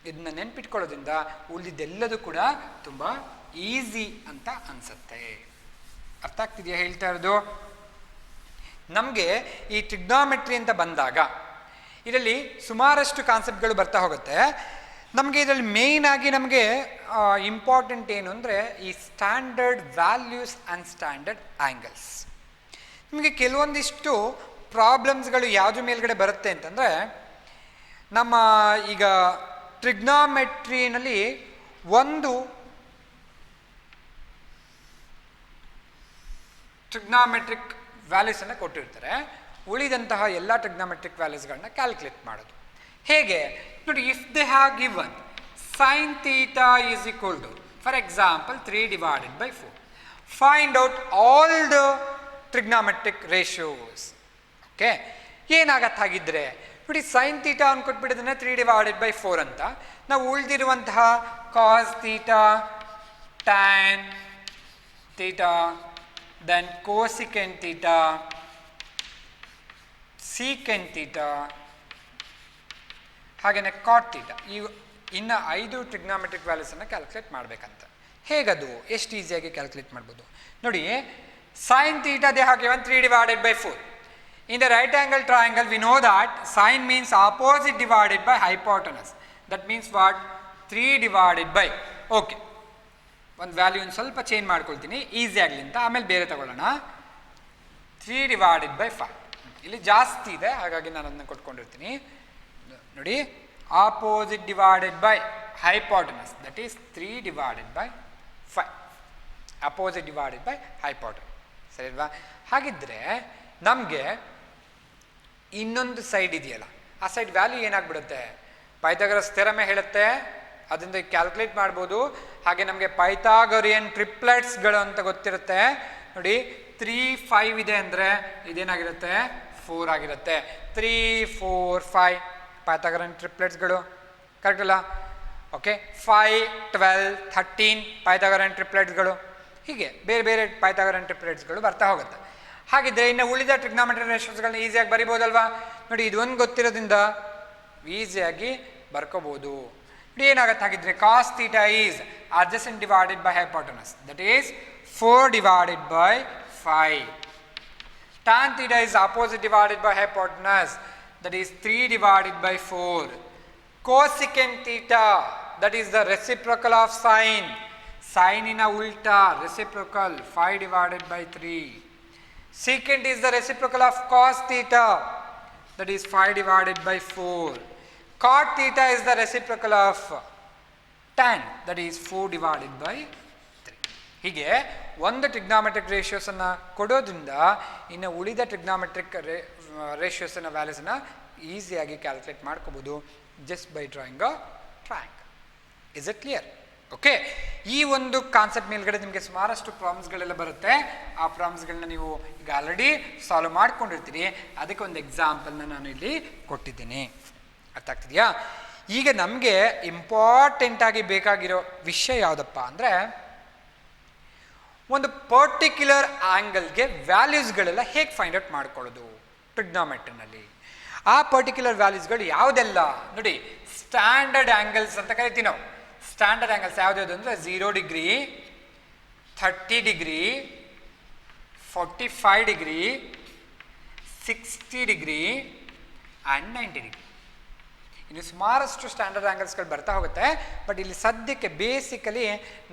ಇದನ್ನ ನೆನ್ಪಿಟ್ಕೊಳ್ಳೋದ್ರಿಂದ ಉಳಿದೆಲ್ಲದೂ ಕೂಡ ತುಂಬ ಈಸಿ ಅಂತ ಅನಿಸುತ್ತೆ. ಅರ್ಥ ಆಗ್ತಿದೆಯಾ ಹೇಳ್ತಾ ಇರೋದು? ನಮಗೆ ಈ ಟ್ರಿಗ್ನಾಮೆಟ್ರಿ ಅಂತ ಬಂದಾಗ ಇದರಲ್ಲಿ ಸುಮಾರಷ್ಟು ಕಾನ್ಸೆಪ್ಟ್ಗಳು ಬರ್ತಾ ಹೋಗುತ್ತೆ. ನಮಗೆ ಇದರಲ್ಲಿ ಮೇಯ್ನ್ ಆಗಿ ನಮಗೆ ಇಂಪಾರ್ಟೆಂಟ್ ಏನು ಅಂದರೆ ಈ standard values and standard angles. ನಿಮಗೆ ಕೆಲವೊಂದಿಷ್ಟು ಪ್ರಾಬ್ಲಮ್ಸ್ಗಳು ಯಾವುದ್ರ ಮೇಲ್ಗಡೆ ಬರುತ್ತೆ ಅಂತಂದರೆ, ನಮ್ಮ ಈಗ ಟ್ರಿಗ್ನಾಮೆಟ್ರಿನಲ್ಲಿ ಒಂದು ಟ್ರಿಗ್ನಾಮೆಟ್ರಿಕ್ ವ್ಯಾಲ್ಯೂಸನ್ನು ಕೊಟ್ಟಿರ್ತಾರೆ, ಉಳಿದಂತಹ ಎಲ್ಲ ಟ್ರಿಗ್ನಾಮೆಟ್ರಿಕ್ ವ್ಯಾಲ್ಯೂಸ್ಗಳನ್ನ ಕ್ಯಾಲ್ಕುಲೇಟ್ ಮಾಡೋದು ಹೇಗೆ ನೋಡಿ. If they have given sin theta is equal to, for example, 3 divided by 4. Find out all the trigonometric ratios. Okay, ಏನಾಗತ್ತೆ ಹಾಗಿದ್ರೆ ನೋಡಿ, sin theta ಅನ್ನು ಕೊಟ್ಬಿಟ್ಟಿದ್ದಾನೆ 3 divided by 4 ಅಂತ. ನಾವು ಉಳಿದಿರುವಂತಹ cos theta, tan theta, then cosecant theta, secant theta, ಹಾಗೆಯೇ cot theta, ಈ ಇನ್ನು 5 trigonometric ವ್ಯಾಲ್ಯೂಸನ್ನು calculate ಮಾಡಬೇಕಂತ. ಹೇಗದು ಎಷ್ಟು ಈಸಿಯಾಗಿ ಕ್ಯಾಲ್ಕುಲೇಟ್ ಮಾಡ್ಬೋದು ನೋಡಿ. sin theta they have given 3 divided by 4. In the right angle triangle we know that sin means opposite divided by hypotenuse. That means what? 3 divided by, okay, ಒಂದು value ಒಂದು ಸ್ವಲ್ಪ change ಮಾಡ್ಕೊಳ್ತೀನಿ easy ಆಗಲಿ ಅಂತ, ಆಮೇಲೆ ಬೇರೆ ತಗೊಳ್ಳೋಣ. 3 divided by 5. ಇಲ್ಲಿ ಜಾಸ್ತಿ ಇದೆ ಹಾಗಾಗಿ ನಾನು ಅದನ್ನು ಕೊಟ್ಕೊಂಡಿರ್ತೀನಿ ನೋಡಿ. Opposite divided by hypotenuse, that is 3 divided by 5. Opposite divided by hypotenuse, ಸರಿ ಅಲ್ವಾ? ಹಾಗಿದ್ರೆ ನಮಗೆ ಇನ್ನೊಂದು ಸೈಡ್ ಇದೆಯಲ್ಲ, ಆ ಸೈಡ್ ವ್ಯಾಲ್ಯೂ ಏನಾಗ್ಬಿಡುತ್ತೆ, ಪೈಥಾಗರಸ್ ಥಿಯರಮ್ ಹೇಳುತ್ತೆ, ಅದರಿಂದ ಕ್ಯಾಲ್ಕುಲೇಟ್ ಮಾಡ್ಬೋದು. ಹಾಗೆ ನಮಗೆ ಪೈಥಾಗರಿಯನ್ ಟ್ರಿಪ್ಲೆಟ್ಸ್ಗಳು ಅಂತ ಗೊತ್ತಿರುತ್ತೆ ನೋಡಿ. 3, 5 ಇದೆ ಅಂದರೆ ಇದೇನಾಗಿರುತ್ತೆ, 4 ಆಗಿರುತ್ತೆ. 3, 4, 5 ಪೈಥಾಗರನ್ ಟ್ರಿಪ್ಲೆಟ್ಸ್ಗಳು, ಕರೆಕ್ಟ್ ಅಲ್ಲ? ಓಕೆ, 5, 12, 13 ಪೈಥಾಗರನ್ ಟ್ರಿಪ್ಲೆಟ್ಸ್ಗಳು, ಹೀಗೆ ಬೇರೆ ಬೇರೆ ಪೈಥಾಗರನ್ ಟ್ರಿಪ್ಲೆಟ್ಸ್ಗಳು ಬರ್ತಾ ಹೋಗುತ್ತೆ. ಹಾಗಿದ್ರೆ ಇನ್ನು ಉಳಿದ ಟ್ರಿಗ್ನಾಮೆಟ್ರಿಕ್ ರೇಷಿಯೋಸ್ಗಳನ್ನ ಈಸಿಯಾಗಿ ಬರಿಬೋದಲ್ವಾ ನೋಡಿ. ಇದೊಂದು ಗೊತ್ತಿರೋದ್ರಿಂದ ಈಸಿಯಾಗಿ ಬರ್ಕೋಬೋದು ನೋಡಿ. ಏನಾಗುತ್ತೆ ಹಾಗಿದ್ರೆ, cos theta is adjacent divided by hypotenuse, that is 4 divided by 5. Tan theta is opposite divided by hypotenuse, that is 3 divided by 4. Cosecant theta, that is the reciprocal of sine, sine in a ulta, reciprocal 5 divided by 3. Secant is the reciprocal of cos theta, that is 5 divided by 4. Cot theta is the reciprocal of tan, that is 4 divided by 3. ಹೀಗೆ ಒಂದು trigonometric ರೇಷಿಯೋಸನ್ನು ಕೊಡೋದ್ರಿಂದ ಇನ್ನು ಉಳಿದ trigonometric ರೇಷಿಯೋಸನ್ನ ವ್ಯಾಲ್ಯೂಸನ್ನು ಈಸಿಯಾಗಿ calculate ಮಾಡ್ಕೋಬೋದು just by drawing a triangle. Is it clear? Okay, ಈ ಒಂದು concept ಮೇಲ್ಗಡೆ ನಿಮಗೆ ಸುಮಾರಷ್ಟು ಪ್ರಾಬ್ಲಮ್ಸ್ಗಳೆಲ್ಲ ಬರುತ್ತೆ. ಆ ಪ್ರಾಬ್ಲಮ್ಸ್ಗಳನ್ನ ನೀವು ಈಗ ಆಲ್ರೆಡಿ ಸಾಲ್ವ್ ಮಾಡ್ಕೊಂಡಿರ್ತೀರಿ. ಅದಕ್ಕೆ ಒಂದು ಎಕ್ಸಾಂಪಲ್ನ ನಾನು ಇಲ್ಲಿ ಕೊಟ್ಟಿದ್ದೀನಿ. ಅರ್ಥ ಆಗ್ತಿದೆಯಾ? ಈಗ ನಮಗೆ ಇಂಪಾರ್ಟೆಂಟಾಗಿ ಬೇಕಾಗಿರೋ ವಿಷಯ ಯಾವುದಪ್ಪ ಅಂದರೆ, ಒಂದು ಪರ್ಟಿಕ್ಯುಲರ್ ಆ್ಯಂಗಲ್ಗೆ ವ್ಯಾಲ್ಯೂಸ್ಗಳೆಲ್ಲ ಹೇಗೆ ಫೈಂಡ್ ಔಟ್ ಮಾಡ್ಕೊಳ್ಳೋದು ಟ್ರಿಗ್ನಾಮೆಟ್ರಿನಲ್ಲಿ. ಆ ಪರ್ಟಿಕ್ಯುಲರ್ ವ್ಯಾಲ್ಯೂಸ್ಗಳು ಯಾವುದೆಲ್ಲ ನೋಡಿ, ಸ್ಟ್ಯಾಂಡರ್ಡ್ ಆ್ಯಂಗಲ್ಸ್ ಅಂತ ಕರಿತೀವಿ ನಾವು. ಸ್ಟ್ಯಾಂಡರ್ಡ್ ಆ್ಯಂಗಲ್ಸ್ ಯಾವುದ್ಯಾವುದು ಅಂದರೆ 0 degree, 30 degree, 45 degree, 60 degree and 90 degree. ಇನ್ನು ಸುಮಾರಷ್ಟು ಸ್ಟ್ಯಾಂಡರ್ಡ್ ಆ್ಯಂಗಲ್ಸ್ಗಳು ಬರ್ತಾ ಹೋಗುತ್ತೆ, ಬಟ್ ಇಲ್ಲಿ ಸದ್ಯಕ್ಕೆ ಬೇಸಿಕಲಿ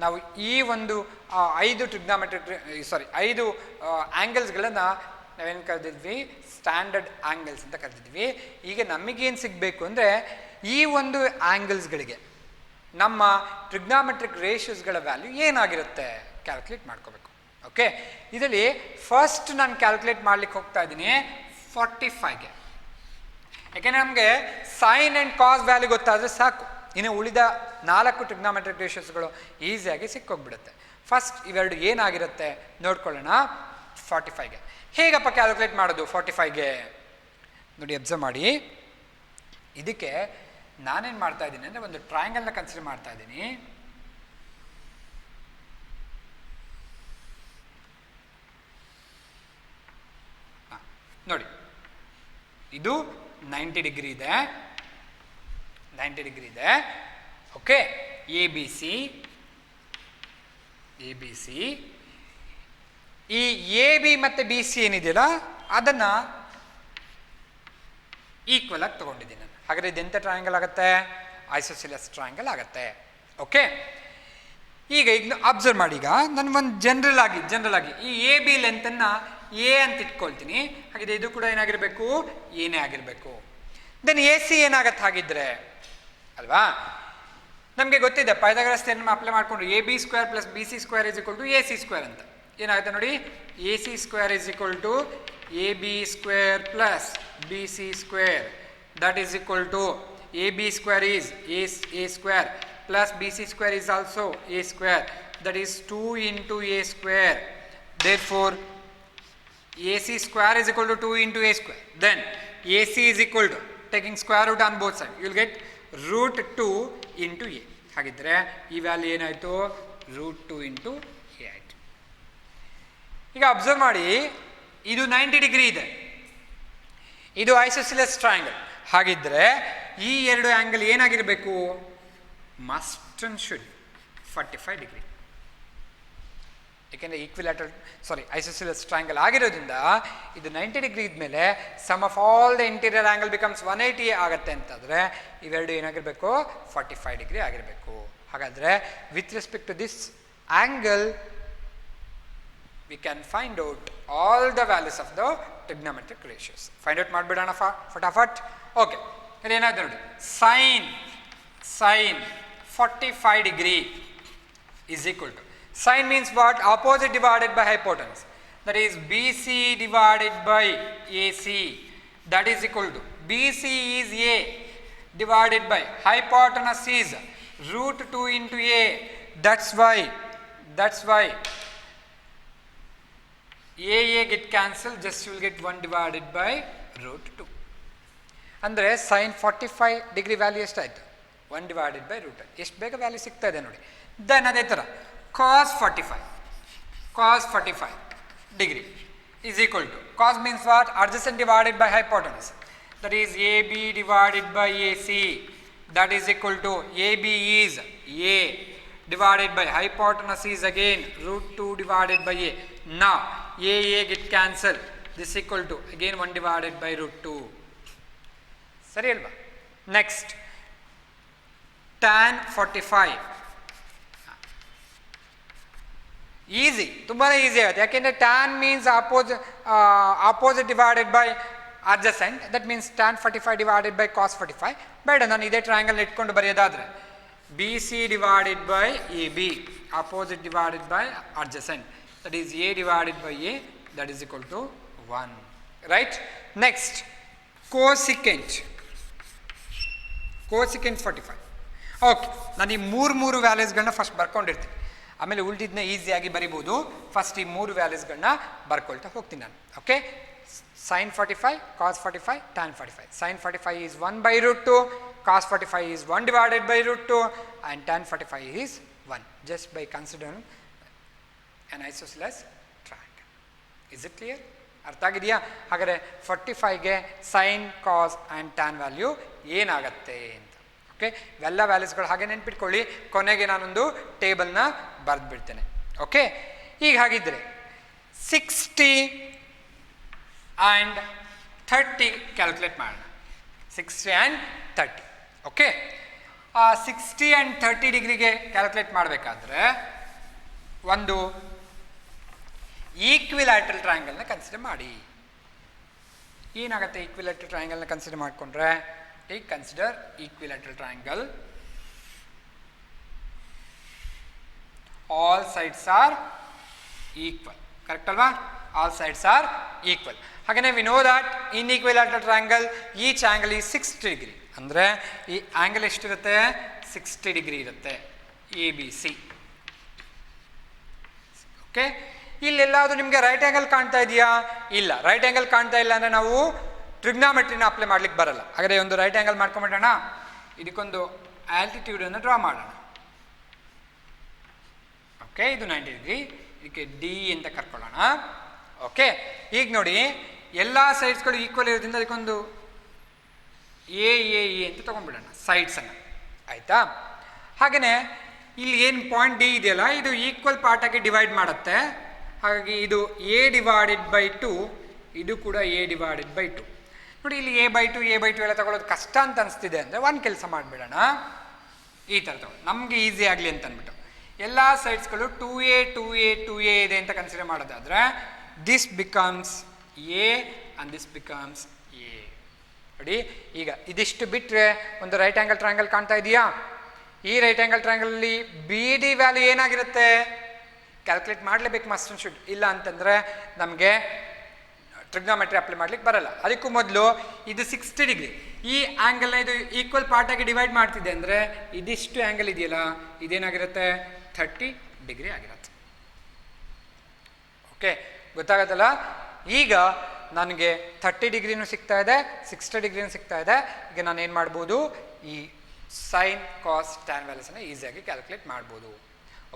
ನಾವು ಈ ಒಂದು 5 ಆ್ಯಂಗಲ್ಸ್ಗಳನ್ನು ನಾವೇನು ಕರೆದಿದ್ವಿ, ಸ್ಟ್ಯಾಂಡರ್ಡ್ ಆ್ಯಂಗಲ್ಸ್ ಅಂತ ಕರೆದಿದ್ವಿ. ಈಗ ನಮಗೇನು ಸಿಗಬೇಕು ಅಂದರೆ ಈ ಒಂದು ಆ್ಯಂಗಲ್ಸ್ಗಳಿಗೆ ನಮ್ಮ ಟ್ರಿಗ್ನಾಮೆಟ್ರಿಕ್ ರೇಷಿಯೋಸ್ಗಳ ವ್ಯಾಲ್ಯೂ ಏನಾಗಿರುತ್ತೆ ಕ್ಯಾಲ್ಕುಲೇಟ್ ಮಾಡ್ಕೋಬೇಕು. ಓಕೆ, ಇದರಲ್ಲಿ ಫಸ್ಟ್ ನಾನು ಕ್ಯಾಲ್ಕುಲೇಟ್ ಮಾಡ್ಲಿಕ್ಕೆ ಹೋಗ್ತಾ ಇದ್ದೀನಿ 45ಗೆ. ಯಾಕೆಂದರೆ ನಮಗೆ ಸೈನ್ ಆ್ಯಂಡ್ ಕಾಸ್ ವ್ಯಾಲ್ಯೂ ಗೊತ್ತಾದರೆ ಸಾಕು, ಇನ್ನು ಉಳಿದ 4 ಟ್ರಿಗ್ನಾಮೆಟ್ರಿಕ್ ರೇಷಿಯೋಸ್ಗಳು ಈಸಿಯಾಗಿ ಸಿಕ್ಕೋಗ್ಬಿಡುತ್ತೆ. ಫಸ್ಟ್ ಇವೆರಡು ಏನಾಗಿರುತ್ತೆ ನೋಡ್ಕೊಳ್ಳೋಣ. 45ಗೆ ಹೇಗಪ್ಪ ಕ್ಯಾಲ್ಕುಲೇಟ್ ಮಾಡೋದು? 45ಗೆ ನೋಡಿ, ಅಬ್ಸರ್ವ್ ಮಾಡಿ. ಇದಕ್ಕೆ ನಾನೇನು ಮಾಡ್ತಾ ಇದ್ದೀನಿ ಅಂದರೆ ಒಂದು ಟ್ರಯಾಂಗಲ್ನ ಕನ್ಸಿಡರ್ ಮಾಡ್ತಾ ಇದ್ದೀನಿ. ನೋಡಿ, ಇದು 90 ಡಿಗ್ರಿ ಇದೆ, 90 ಡಿಗ್ರಿ ಇದೆ. ಓಕೆ, ಎ ಬಿ ಸಿ ಈ ಎ ಬಿ ಮತ್ತು ಬಿ ಸಿ ಏನಿದೆಯಲ್ಲ ಅದನ್ನು ಈಕ್ವಲ್ ಆಗಿ ತೊಗೊಂಡಿದ್ದೀನಿ ನಾನು. ಹಾಗಾದರೆ ಇದೆಂಥ ಟ್ರಯಾಂಗಲ್ ಆಗುತ್ತೆ? ಐಸೋಸಿಲಿಯಸ್ ಟ್ರಯಾಂಗಲ್ ಆಗುತ್ತೆ. ಓಕೆ, ಈಗ ಅಬ್ಸರ್ವ್ ಮಾಡಿ. ಈಗ ನಾನು ಒಂದು ಜನರಲ್ ಆಗಿ ಈ ಎ ಬಿ ಲೆಂತನ್ನು ಎ ಅಂತ ಇಟ್ಕೊಳ್ತೀನಿ. ಹಾಗಿದ್ರೆ ಇದು ಕೂಡ ಏನಾಗಿರಬೇಕು? ಏನೇ ಆಗಿರಬೇಕು. ದೆನ್ ಎ ಸಿ ಏನಾಗತ್ತೆ ಹಾಗಿದ್ರೆ ಅಲ್ವಾ? ನಮಗೆ ಗೊತ್ತಿದೆ, ಪೈಥಾಗರಸ್ ಥಿಯರಮ್ ಅಪ್ಲೈ ಮಾಡಿಕೊಂಡು A B square plus B C square is equal to A C square ಅಂತ ಏನಾಗುತ್ತೆ ನೋಡಿ. A C square is equal to A B square plus B C square, that is equal to A B square is A square plus B C square is also A square, that is 2 into a square. Therefore AC square is equal to 2 into a square. Then AC is equal to, taking square root on both sides, you will get root 2 into a. ಹಾಗಿದ್ರೆ ಈ value ಏನಾಯಿತು? root 2 into a ಆಯಿತು. ಈಗ observe ಮಾಡಿ, ಇದು 90 degree ಇದೆ, ಇದು ಐಸೋಸಿಲಿಯಸ್ triangle. ಹಾಗಿದ್ರೆ ಈ ಎರಡು ಆ್ಯಂಗಲ್ ಏನಾಗಿರಬೇಕು? Must and should 45 degree. ಏಕೆಂದರೆ ಐಸೋಸಿಲಿಯಸ್ ಟ್ರಯಾಂಗಲ್ ಆಗಿರೋದ್ರಿಂದ ಇದು 90 ಡಿಗ್ರಿ ಇದ್ಮೇಲೆ sum of all the interior angle becomes 180 ಆಗುತ್ತೆ ಅಂತಂದರೆ ಇವೆರಡು ಏನಾಗಿರಬೇಕು? 45 ಡಿಗ್ರಿ ಆಗಿರಬೇಕು. ಹಾಗಾದರೆ with respect to this angle we can find out all the values of the trigonometric ratios. Find out ಮಾಡಿಬಿಡೋಣ ಫಟಾಫಟ್. ಓಕೆ, ಇಲ್ಲಿ ಏನಾಯ್ತು ನೋಡಿ, sine 45 degree is equal to, sine means what? Opposite divided by hypotenuse, that is BC divided by AC, that is equal to BC is A divided by hypotenuse is root 2 into A. That's why A get cancelled, just you will get 1 divided by root 2. ಅಂದರೆ sign 45 degree value ಎಷ್ಟಾಯಿತು? 1 divided by root 2. ಎಷ್ಟು ಬೇಗ value ಸಿಗ್ತಾ ಇದೆ ನೋಡಿ. Then ಅದೇ ಥರ cos 45 degree is equal to, cos means what? Adjacent divided by hypotenuse, that is AB divided by AC, that is equal to AB is A divided by hypotenuse is again root 2 divided by A. Now A get cancelled, this equal to again 1 divided by root 2. ಸರಿ ಅಲ್ವಾ? Next tan 45. Easy, ತುಂಬಾ easy ಆಗುತ್ತೆ. ಯಾಕೆಂದರೆ tan means opposite divided by adjacent, that means tan 45 divided by cos 45. ಬೇಡ, ನಾನು ಇದೇ triangle ಇಟ್ಕೊಂಡು ಬರೆಯೋದಾದರೆ B C divided by A B, opposite divided by adjacent, that is A divided by A, that is equal to 1. Right? Next cosecant 45. Okay, ನಾನು ಈ ಮೂರು ವ್ಯಾಲ್ಯೂಸ್ಗಳನ್ನ first ಬರ್ಕೊಂಡಿರ್ತೀನಿ, ಆಮೇಲೆ ಉಳಿದಿದ್ದನ್ನ ಈಸಿಯಾಗಿ ಬರಿಬೋದು. ಫಸ್ಟ್ ಈ 3 ವ್ಯಾಲ್ಯೂಸ್ಗಳನ್ನ ಬರ್ಕೊಳ್ತಾ ಹೋಗ್ತೀನಿ ನಾನು. Okay, sine 45, cos 45, tan 45. Sine 45 is 1 by root 2, cos 45 is 1 divided by root 2, and tan 45 is 1, just by considering an isosceles triangle. Is it clear? ಅರ್ಥ ಆಗಿದೆಯಾ? ಹಾಗಾದರೆ 45ಗೆ sine, cos and tan value ಏನಾಗತ್ತೆ ಅಂತ. ಓಕೆ, ಇವೆಲ್ಲ ವ್ಯಾಲ್ಯೂಸ್ಗಳು ಹಾಗೆ ನೆನ್ಪಿಟ್ಕೊಳ್ಳಿ. ಕೊನೆಗೆ ನಾನೊಂದು ಟೇಬಲ್ನ ಬರೆದ್ಬಿಡ್ತೇನೆ. ಓಕೆ, ಈಗ ಹಾಗಿದ್ದರೆ 60 ಆ್ಯಂಡ್ 30 ಕ್ಯಾಲ್ಕುಲೇಟ್ ಮಾಡೋಣ. 60 and 30. ಓಕೆ, 60 and 30 ಡಿಗ್ರಿಗೆ ಕ್ಯಾಲ್ಕುಲೇಟ್ ಮಾಡಬೇಕಾದ್ರೆ ಒಂದು ಈಕ್ವಿಲ್ಯಾಟ್ರಲ್ ಟ್ರಯಾಂಗಲ್ನ ಕನ್ಸಿಡರ್ ಮಾಡಿ. ಏನಾಗುತ್ತೆ ಈಕ್ವಿಲ್ಯಾಟ್ರಲ್ ಟ್ರಯಾಂಗಲ್ನ ಕನ್ಸಿಡರ್ ಮಾಡಿಕೊಂಡ್ರೆ? Take consider equilateral triangle. All sides are equal. Correct ಅಲ್ವಾ? All sides are equal. ಹಾಗೆಯೇ we know that in equilateral triangle each angle is 60 degree. ಅಂದರೆ ಈ ಆಂಗಲ್ ಎಷ್ಟಿರುತ್ತೆ? 60 ಡಿಗ್ರಿ ಇರುತ್ತೆ. ABC. ಓಕೆ, ಇಲ್ಲೆಲ್ಲಾದರೂ ನಿಮಗೆ ರೈಟ್ ಆ್ಯಂಗಲ್ ಕಾಣ್ತಾ ಇದೆಯಾ? ಇಲ್ಲ. ರೈಟ್ ಆ್ಯಂಗಲ್ ಕಾಣ್ತಾ ಇಲ್ಲ ಅಂದರೆ ನಾವು ಟ್ರಿಗ್ನಾಮೆಟ್ರಿನ ಅಪ್ಲೈ ಮಾಡ್ಲಿಕ್ಕೆ ಬರಲ್ಲ. ಹಾಗಾದರೆ ಒಂದು ರೈಟ್ ಆ್ಯಂಗಲ್ ಮಾಡ್ಕೊಂಬಿಡೋಣ. ಇದಕ್ಕೊಂದು ಆಲ್ಟಿಟ್ಯೂಡನ್ನು ಡ್ರಾ ಮಾಡೋಣ. ಓಕೆ, ಇದು 90 ಡಿಗ್ರಿ. ಇದಕ್ಕೆ ಡಿ ಅಂತ ಕರ್ಕೊಳ್ಳೋಣ. ಓಕೆ, ಈಗ ನೋಡಿ ಎಲ್ಲ ಸೈಡ್ಸ್ಗಳು ಈಕ್ವಲ್ ಇರೋದ್ರಿಂದ ಅದಕ್ಕೊಂದು ಎ ಅಂತ ತೊಗೊಂಡ್ಬಿಡೋಣ ಸೈಡ್ಸನ್ನು. ಆಯಿತಾ? ಹಾಗೆಯೇ ಇಲ್ಲಿ ಏನು ಪಾಯಿಂಟ್ ಡಿ ಇದೆಯಲ್ಲ, ಇದು ಈಕ್ವಲ್ ಪಾರ್ಟಾಗಿ ಡಿವೈಡ್ ಮಾಡುತ್ತೆ. ಹಾಗಾಗಿ ಇದು A/2, ಇದು ಕೂಡ A/2. ನೋಡಿ, ಇಲ್ಲಿ A/2 ಎಲ್ಲ ತಗೊಳ್ಳೋದು ಕಷ್ಟ ಅಂತ ಅನಿಸ್ತಿದೆ ಅಂದರೆ ಒಂದು ಕೆಲಸ ಮಾಡಿಬಿಡೋಣ. ಈ ಥರ ತಗೊಳ್ಳೋಣ, ನಮಗೆ ಈಸಿ ಆಗಲಿ ಅಂತ ಅಂದ್ಬಿಟ್ಟು ಎಲ್ಲ ಸೈಡ್ಸ್ಗಳು 2A ಇದೆ ಅಂತ ಕನ್ಸಿಡರ್ ಮಾಡೋದಾದರೆ this becomes A and this becomes A. ನೋಡಿ, ಈಗ ಇದಿಷ್ಟು ಬಿಟ್ಟರೆ ಒಂದು ರೈಟ್ ಆ್ಯಂಗಲ್ ಟ್ರಯಾಂಗಲ್ ಕಾಣ್ತಾ ಇದೆಯಾ? ಈ ರೈಟ್ ಆ್ಯಂಗಲ್ ಟ್ರಯಾಂಗಲಲ್ಲಿ BD ವ್ಯಾಲ್ಯೂ ಏನಾಗಿರುತ್ತೆ? ಕ್ಯಾಲ್ಕುಲೇಟ್ ಮಾಡಲೇಬೇಕು ಮಸ್ಟ್ ಅಂಡ್ ಶುಡ್. ಇಲ್ಲ ಅಂತಂದರೆ ನಮಗೆ ಟ್ರಿಗ್ನಾಮೆಟ್ರಿ ಅಪ್ಲೈ ಮಾಡ್ಲಿಕ್ಕೆ ಬರಲ್ಲ. ಅದಕ್ಕೂ ಮೊದಲು ಇದು 60 ಡಿಗ್ರಿ. ಈ ಆ್ಯಂಗಲ್ನ ಇದು ಈಕ್ವಲ್ ಪಾರ್ಟಾಗಿ ಡಿವೈಡ್ ಮಾಡ್ತಿದೆ ಅಂದರೆ ಇದಿಷ್ಟು ಆ್ಯಂಗಲ್ ಇದೆಯಲ್ಲ, ಇದೇನಾಗಿರುತ್ತೆ? 30 ಡಿಗ್ರಿ ಆಗಿರುತ್ತೆ. ಓಕೆ, ಗೊತ್ತಾಗತ್ತಲ್ಲ? ಈಗ ನನಗೆ 30 ಡಿಗ್ರಿನೂ ಸಿಗ್ತಾ ಇದೆ, 60 ಡಿಗ್ರಿನೂ ಸಿಗ್ತಾ ಇದೆ. ಈಗ ನಾನು ಏನು ಮಾಡ್ಬೋದು? ಈ ಸೈನ್ ಕಾಸ್ ಟ್ಯಾನ್ ವ್ಯಾಲ್ಯೂಸನ್ನು ಈಸಿಯಾಗಿ ಕ್ಯಾಲ್ಕುಲೇಟ್ ಮಾಡ್ಬೋದು.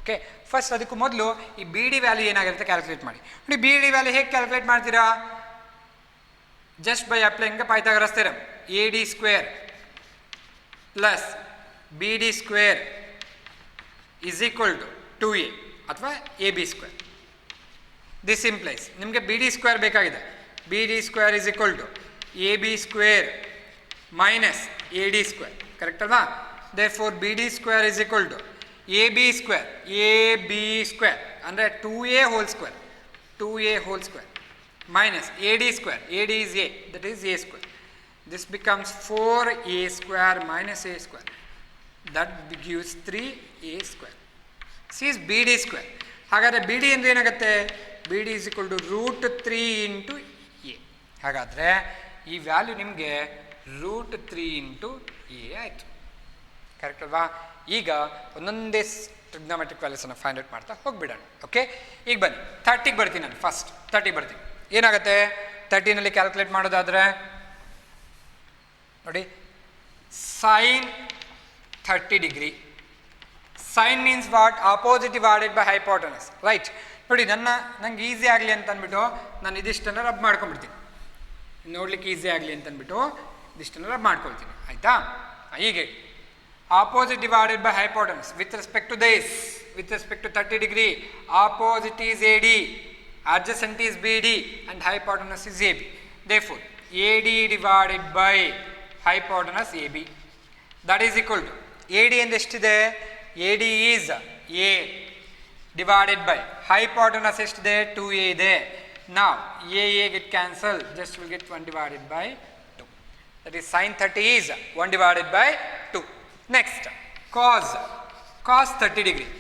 ಓಕೆ, ಫಸ್ಟ್ ಅದಕ್ಕೂ ಮೊದಲು ಈ BD ವ್ಯಾಲ್ಯೂ ಏನಾಗಿರುತ್ತೆ ಕ್ಯಾಲ್ಕುಲೇಟ್ ಮಾಡಿ. ನೋಡಿ, BD ವ್ಯಾಲ್ಯೂ ಹೇಗೆ ಕ್ಯಾಲ್ಕುಲೇಟ್ ಮಾಡ್ತೀರಾ? Just by applying Pythagoras theorem. AD² plus BD² is equal to 2A ಅಥವಾ AB². ದಿಸ್ ಇಂಪ್ಲೈಸ್ ನಿಮಗೆ BD² ಬೇಕಾಗಿದೆ. BD² is equal to AB² minus AD². Correct ಅಲ್ವಾ? Therefore BD² is equal to AB² ಅಂದರೆ 2A whole square minus AD² is A, that is A². This becomes 4A² minus A², that gives 3A². C is BD². ಹಾಗಾದರೆ BD ಅಂದರೆ ಏನಾಗುತ್ತೆ? BD is equal to √3 into A. ಹಾಗಾದರೆ ಈ value ನಿಮಗೆ √3 into A ಆಯಿತು. Correct ಅಲ್ವಾ? ಈಗ ಒಂದೊಂದೇ ಟ್ರಿಗ್ನಾಮೆಟ್ರಿಕ್ ವ್ಯಾಲ್ಯೂಸನ್ನು ಫೈಂಡ್ ಔಟ್ ಮಾಡ್ತಾ ಹೋಗ್ಬಿಡೋಣ. ಓಕೆ, ಈಗ ಬನ್ನಿ 30ಗೆ ಬರ್ತೀನಿ. ನಾನು ಫಸ್ಟ್ 30 ಬರ್ತೀನಿ. ಏನಾಗುತ್ತೆ 30ನಲ್ಲಿ ಕ್ಯಾಲ್ಕುಲೇಟ್ ಮಾಡೋದಾದರೆ ನೋಡಿ, sine 30 degree. Sine means what? Opposite divided by hypotenuse. Right? ನೋಡಿ, ನಂಗೆ ಈಸಿ ಆಗಲಿ ಅಂತ ಅಂದ್ಬಿಟ್ಟು ನಾನು ಇದಿಷ್ಟನ್ನು ರಬ್ ಮಾಡ್ಕೊಂಡ್ಬಿಡ್ತೀನಿ. ನೋಡ್ಲಿಕ್ಕೆ ಈಸಿ ಆಗಲಿ ಅಂತ ಅಂದ್ಬಿಟ್ಟು ಇದಿಷ್ಟನ್ನು ರಬ್ ಮಾಡ್ಕೊಳ್ತೀನಿ. ಆಯಿತಾ? ಹೀಗೆ opposite divided by hypotenuse with respect to this, with respect to 30 degree, opposite is AD, adjacent is BD and hypotenuse is AB. Therefore AD divided by hypotenuse AB, that is equal to AD and ಎಷ್ಟಿದೆ? AD is A divided by hypotenuse ಎಷ್ಟಿದೆ? 2A ಇದೆ. Now A get cancelled, just will get 1 divided by 2. That is sin 30 is 1 divided by 2. Next, cos 30 degree.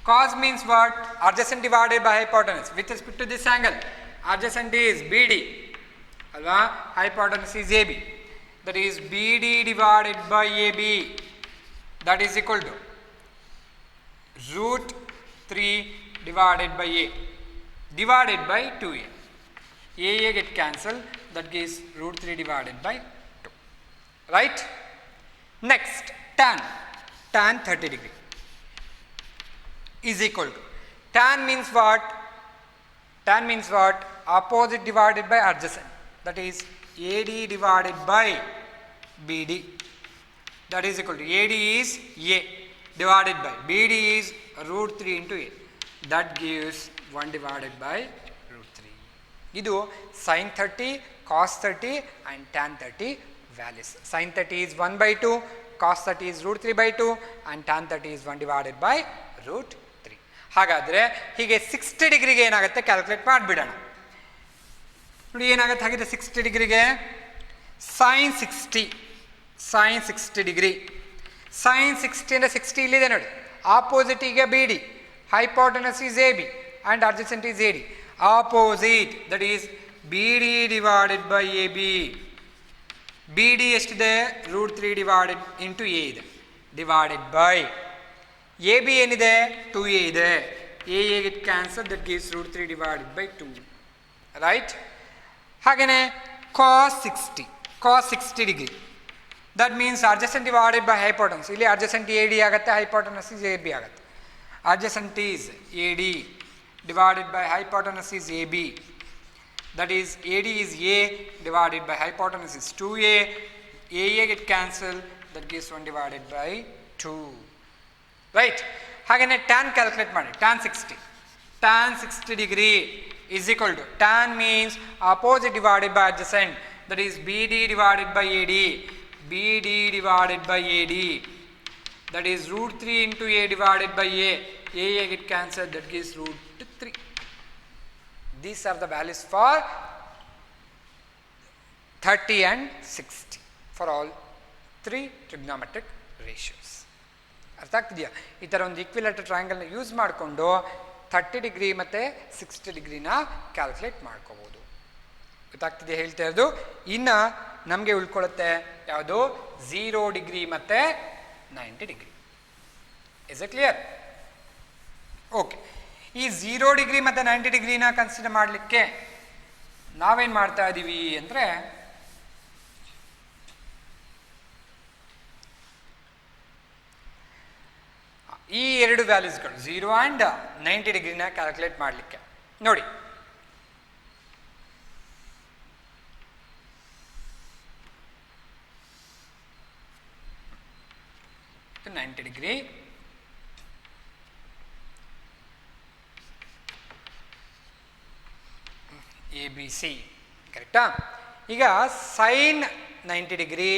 Cos means what? Adjacent divided by hypotenuse. With respect to this angle, adjacent is BD, alva, hypotenuse is AB. That is BD divided by AB. That is equal to √3 divided by A divided by 2A. A get cancelled. That gives √3 divided by 2. Right? Next, tan 30 degree is equal to, tan means what? Tan means what? Opposite divided by adjacent, that is AD divided by BD, that is equal to AD is A divided by BD is √3 into A, that gives 1 divided by √3. ಇದು sin 30 cos 30 and tan 30 values. Sin 30 is 1 by 2, cos 30 is root 3 by 2 and tan 30 is 1 divided by root 3. ಹಾಗಾದರೆ ಹೀಗೆ 60 ಡಿಗ್ರಿಗೆ ಏನಾಗುತ್ತೆ calculate ಮಾಡಿಬಿಡೋಣ. ನೋಡಿ ಏನಾಗುತ್ತೆ ಹಾಗಿದ್ರೆ 60 ಡಿಗ್ರಿಗೆ sin 60 ಡಿಗ್ರಿ. sin 60 ಅಂದರೆ 60 ಇಲ್ಲಿದೆ ನೋಡಿ, ಆಪೋಸಿಟ್ ಈಗ B D, hypotenuse is AB and adjacent is AD. Opposite, that is BD divided by AB. BD ಎಷ್ಟಿದೆ root 3 divided into A ಇದೆ, divided by AB ಏನಿದೆ 2A ಇದೆ, A get cancelled, that gives root 3 divided by 2, right? ಹಾಗೆಯೇ cos 60 degree, that means adjacent divided by hypotenuse. ಇಲ್ಲಿ adjacent AD ಆಗುತ್ತೆ, hypotenuse is AB ಆಗುತ್ತೆ. Adjacent is AD divided by hypotenuse is AB, that is AD is A divided by hypotenuse is 2A, AA get cancelled, that gives 1 divided by 2, right? ಹಾಗೆಯೇ tan calculate ಮಾಡಿ, tan 60 degree is equal to, tan means opposite divided by adjacent, that is BD divided by AD, BD divided by AD, that is root 3 into A divided by A get cancelled, that gives root 3. These are the values for 30 and 60 for all 3 trigonometric ratios. ಅರ್ಥ ಆಗ್ತಿದೆಯಾ? ಈ ಥರ ಒಂದು ಈಕ್ವಿಲೇಟರ್ ಟ್ರಯಾಂಗಲ್ನ use ಮಾಡಿಕೊಂಡು 30 degree ಮತ್ತು 60 ಡಿಗ್ರಿನ calculate ಮಾಡ್ಕೋಬೋದು. ಗೊತ್ತಾಗ್ತಿದೆಯಾ ಹೇಳ್ತಾ ಇರೋದು? ಇನ್ನು ನಮಗೆ ಉಳ್ಕೊಳ್ಳುತ್ತೆ ಯಾವುದು 0 ಡಿಗ್ರಿ ಮತ್ತು 90 degree. Is it clear? Okay, ಈ 0 ಡಿಗ್ರಿ ಮತ್ತು 90 ಡಿಗ್ರಿನ ಕನ್ಸಿಡರ್ ಮಾಡಲಿಕ್ಕೆ ನಾವೇನು ಮಾಡ್ತಾ ಇದ್ದೀವಿ ಅಂದರೆ, ಈ ಎರಡು ವ್ಯಾಲ್ಯೂಸ್ಗಳು 0 ಆ್ಯಂಡ್ 90 ಡಿಗ್ರಿನ ಕ್ಯಾಲ್ಕುಲೇಟ್ ಮಾಡಲಿಕ್ಕೆ ನೋಡಿ, to 90 degree. ABC ಕರೆಕ್ಟಾ? ಈಗ ಸೈನ್ 90 ಡಿಗ್ರಿ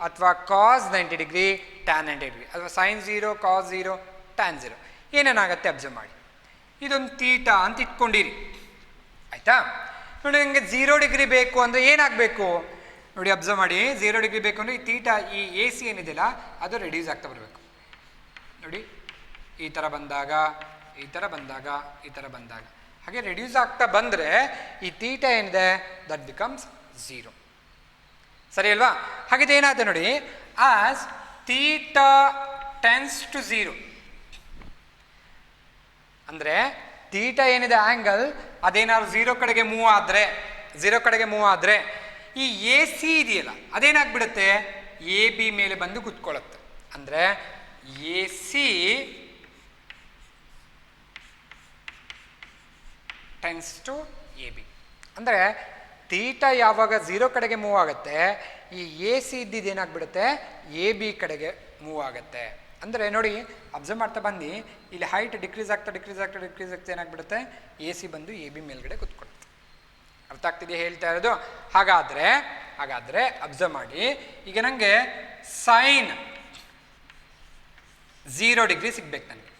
ಅಥವಾ ಕಾಸ್ 90 ಡಿಗ್ರಿ, ಟ್ಯಾನ್ 90 ಡಿಗ್ರಿ, ಅಥವಾ ಸೈನ್ 0 ಕಾಸ್ 0 ಟ್ಯಾನ್ 0 ಏನೇನಾಗುತ್ತೆ ಅಬ್ಸರ್ವ್ ಮಾಡಿ. ಇದೊಂದು ತೀಟಾ ಅಂತ ಇಟ್ಕೊಂಡಿರಿ, ಆಯಿತಾ? ನೋಡಿ, ನನಗೆ 0 ಡಿಗ್ರಿ ಬೇಕು ಅಂದರೆ ಏನಾಗಬೇಕು ನೋಡಿ, ಅಬ್ಸರ್ವ್ ಮಾಡಿ. 0 ಡಿಗ್ರಿ ಬೇಕು ಅಂದರೆ ಈ ತೀಟಾ, ಈ ಎ ಸಿ ಏನಿದೆಯಲ್ಲ ಅದು ರೆಡ್ಯೂಸ್ ಆಗ್ತಾ ಬರಬೇಕು ನೋಡಿ. ಈ ಥರ ಬಂದಾಗ, ಈ ಥರ ಬಂದಾಗ, ಈ ಥರ ಬಂದಾಗ, ಹಾಗೆ ರೆಡ್ಯೂಸ್ ಆಗ್ತಾ ಬಂದರೆ ಈ ತೀಟಾ ಏನಿದೆ ದಟ್ ಬಿಕಮ್ಸ್ 0. ಸರಿ ಅಲ್ವಾ? ಹಾಗಿದ್ದು ಏನಾಗುತ್ತೆ ನೋಡಿ, ಆಸ್ ತೀಟಾ ಟೆನ್ಸ್ ಟು 0 ಅಂದರೆ ತೀಟಾ ಏನಿದೆ ಆ್ಯಂಗಲ್ ಅದೇನಾದ್ರು 0 ಕಡೆಗೆ ಮೂವ್ ಆದರೆ ಈ ಎ ಸಿ ಇದೆಯಲ್ಲ ಅದೇನಾಗ್ಬಿಡುತ್ತೆ, ಎ ಬಿ ಮೇಲೆ ಬಂದು ಕುತ್ಕೊಳ್ಳುತ್ತೆ. ಅಂದರೆ A C tends to A B. ಅಂದರೆ ತೀಟಾ ಯಾವಾಗ 0 ಕಡೆಗೆ ಮೂವ್ ಆಗುತ್ತೆ, ಈ ಎ ಸಿ ಇದ್ದಿದ್ದು ಏನಾಗ್ಬಿಡುತ್ತೆ, ಎ ಬಿ ಕಡೆಗೆ ಮೂವ್ ಆಗುತ್ತೆ. ಅಂದರೆ ನೋಡಿ, ಅಬ್ಸರ್ವ್ ಮಾಡ್ತಾ ಬನ್ನಿ, ಇಲ್ಲಿ ಹೈಟ್ ಡಿಕ್ರೀಸ್ ಆಗ್ತಾ ಏನಾಗ್ಬಿಡುತ್ತೆ, ಎ ಸಿ ಬಂದು ಎ ಬಿ ಮೇಲ್ಗಡೆ ಕುತ್ಕೊಳ್ಳುತ್ತೆ. ಅರ್ಥ ಆಗ್ತಿದೆಯಾ ಹೇಳ್ತಾ ಇರೋದು? ಹಾಗಾದರೆ ಅಬ್ಸರ್ವ್ ಮಾಡಿ, ಈಗ ನನಗೆ ಸೈನ್ 0 ಡಿಗ್ರಿ ಸಿಗ್ಬೇಕು. ನನಗೆ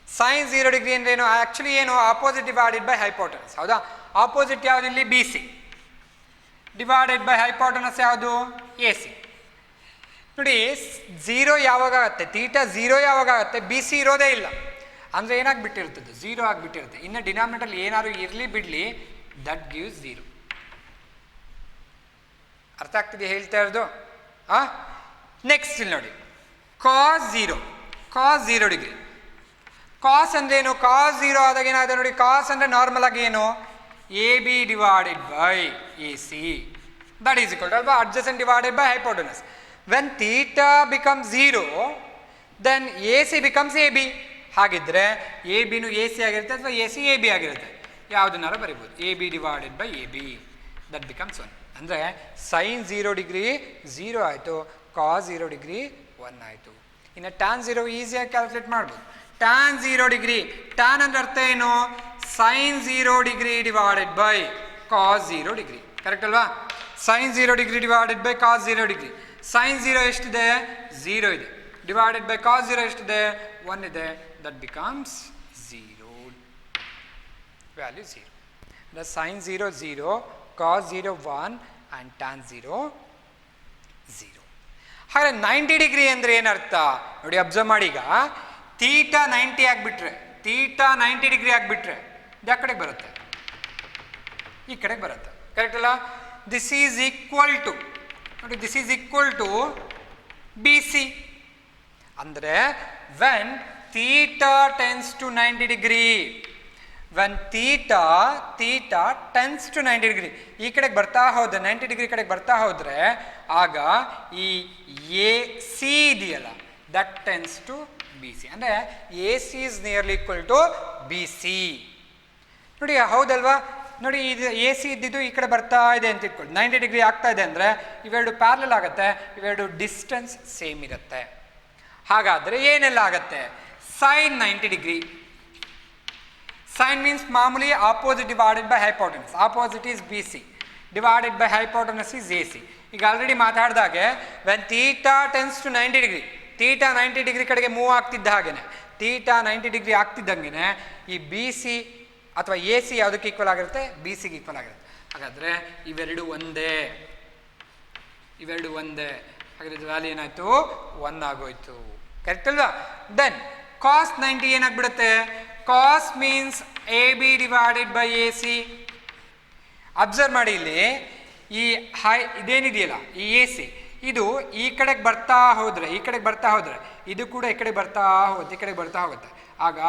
ಸೈನ್ 0 ಡಿಗ್ರಿ ಅಂದರೆ ಏನು? ಆ್ಯಕ್ಚುಲಿ ಏನು, ಆಪೋಸಿಟ್ ಡಿವೈಡೆಡ್ ಬೈ ಹೈಪೋಟೆನಸ್, ಹೌದಾ? ಆಪೋಸಿಟ್ ಯಾವುದು ಇಲ್ಲಿ? B C. Divided by hypotenuse ಯಾವುದು? A C. ನೋಡಿ, 0 ಯಾವಾಗ ಆಗುತ್ತೆ, ತೀಟಾ 0 ಯಾವಾಗ ಆಗುತ್ತೆ, ಬಿ ಸಿ ಇರೋದೇ ಇಲ್ಲ. ಅಂದರೆ ಏನಾಗ್ಬಿಟ್ಟಿರ್ತದೆ, 0 ಆಗಿಬಿಟ್ಟಿರುತ್ತೆ. ಇನ್ನು ಡಿನಾಮಿನೇಟರ್ ಏನಾದ್ರು ಇರಲಿ ಬಿಡಲಿ, ದಟ್ ಗಿವ್ಸ್ 0. ಅರ್ಥ ಆಗ್ತಿದೆ ಹೇಳ್ತಾ ಇರೋದು? ನೆಕ್ಸ್ಟ್ ಇಲ್ಲಿ ನೋಡಿ, ಕಾಸ್ 0 ಡಿಗ್ರಿ. ಕಾಸ್ ಅಂದರೆ ಏನು? ಕಾಸ್ 0 ಆದಾಗ ಏನಾಗುತ್ತೆ ನೋಡಿ, ಕಾಸ್ ಅಂದರೆ ನಾರ್ಮಲ್ ಆಗಿ ಏನು, A B divided by A C, that is equal to ಅಲ್ವಾ, adjacent divided by hypotenuse. When theta becomes 0 then A C becomes A B. ಹಾಗಿದ್ರೆ ಎ ಬಿನು ಎ ಸಿ ಆಗಿರುತ್ತೆ ಅಥವಾ ಎ ಸಿ ಎ ಬಿ ಆಗಿರುತ್ತೆ, ಯಾವುದನ್ನಾರು ಬರಿಬೋದು. A B divided by A B, that becomes 1. ಅಂದರೆ sign 0 degree 0 ಆಯಿತು, ಕಾಸ್ 0 ಡಿಗ್ರಿ 1 ಆಯಿತು. ಇನ್ನು ಟ್ಯಾನ್ 0 ಈಸಿಯಾಗಿ ಕ್ಯಾಲ್ಕುಲೇಟ್ ಮಾಡ್ಬೋದು. ಟ್ಯಾನ್ 0 ಡಿಗ್ರಿ, ಟ್ಯಾನ್ ಅಂದರೆ ಅರ್ಥ ಏನು? Sine 0 degree divided by cos 0 degree, correct ಅಲ್ವಾ? sin 0 degree divided by cos 0 degree. sin 0 ಎಷ್ಟಿದೆ? 0 ಇದೆ. ಡಿವೈಡೆಡ್ ಬೈ cos 0 ಎಷ್ಟಿದೆ? 1 ಇದೆ. That becomes 0. Value 0. The sin 0 0, cos 0 1 and tan 0 0. ಹಾಗೆ 90 ಡಿಗ್ರಿ ಅಂದರೆ ಏನರ್ಥ ನೋಡಿ, ಅಬ್ಸರ್ವ್ ಮಾಡಿ. ಈಗ ತೀಟಾ 90 ಆಗಿಬಿಟ್ರೆ, ತೀಟಾ 90 ಡಿಗ್ರಿ ಆಗಿಬಿಟ್ರೆ ಇದು ಯಾವ ಕಡೆಗೆ ಬರುತ್ತೆ? ಈ ಕಡೆಗೆ ಬರುತ್ತೆ. ಕರೆಕ್ಟ್ ಅಲ್ಲ? ದಿಸ್ ಈಸ್ ಈಕ್ವಲ್ ಟು ನೋಡಿ, this is equal to B C. ಅಂದರೆ when theta tends to 90 degree, when theta tends to 90 degree ಈ ಕಡೆಗೆ ಬರ್ತಾ ಹೋದ್ರೆ, 90 ಡಿಗ್ರಿ ಕಡೆಗೆ ಬರ್ತಾ ಹೋದರೆ ಆಗ ಈ ಎ ಸಿ ಇದೆಯಲ್ಲ, that tends to B C. ಅಂದರೆ A C is nearly equal to B C. ನೋಡಿ ಹೌದಲ್ವಾ? ನೋಡಿ ಇದು ಎ ಸಿ ಇದ್ದಿದ್ದು ಈ ಕಡೆ ಬರ್ತಾ ಇದೆ ಅಂತ ಇಟ್ಕೊಳ್ಳಿ, 90 ಡಿಗ್ರಿ ಆಗ್ತಾ ಇದೆ ಅಂದರೆ ಇವೆರಡು ಪ್ಯಾರಲಲ್ ಆಗುತ್ತೆ, ಇವೆರಡು ಡಿಸ್ಟೆನ್ಸ್ ಸೇಮ್ ಇರುತ್ತೆ. ಹಾಗಾದರೆ ಏನೆಲ್ಲ ಆಗುತ್ತೆ? Sine 90 degree. Sine means ಮಾಮೂಲಿ opposite divided by hypotenuse. Opposite is BC. Divided by hypotenuse is AC. ಈಗ ಆಲ್ರೆಡಿ ಮಾತಾಡಿದಾಗೆ when theta tends to 90 degree, theta 90 degree ಕಡೆಗೆ ಮೂವ್ ಆಗ್ತಿದ್ದ ಹಾಗೇನೆ, theta 90 ಡಿಗ್ರಿ ಆಗ್ತಿದ್ದಂಗೆ ಈ ಬಿ ಸಿ ಅಥವಾ ಎ ಸಿ ಯಾವುದಕ್ಕೆ ಈಕ್ವಲ್ ಆಗಿರುತ್ತೆ? ಬಿ ಸಿಗೆ ಈಕ್ವಲ್ ಆಗಿರುತ್ತೆ. ಹಾಗಾದರೆ ಇವೆರಡು ಒಂದೇ, ಇವೆರಡು ಒಂದೇ. ಹಾಗಾದ್ರೆ ಇದು ವ್ಯಾಲ್ಯೂ ಏನಾಯಿತು? 1 ಆಗೋಯ್ತು. ಕರೆಕ್ಟ್ ಅಲ್ವಾ? ದೆನ್ cos 90 ಏನಾಗ್ಬಿಡುತ್ತೆ? cos means AB divided by AC. Observe ಮಾಡಿ, ಇಲ್ಲಿ ಈ ಇದೇನಿದೆಯಲ್ಲ ಈ ಎ ಸಿ, ಇದು ಈ ಕಡೆಗೆ ಬರ್ತಾ ಹೋದರೆ, ಈ ಕಡೆಗೆ ಬರ್ತಾ ಹೋದರೆ ಇದು ಕೂಡ ಈ ಕಡೆ ಬರ್ತಾ ಹೋಗುತ್ತೆ, ಈ ಕಡೆಗೆ ಬರ್ತಾ ಹೋಗುತ್ತೆ. ಆಗ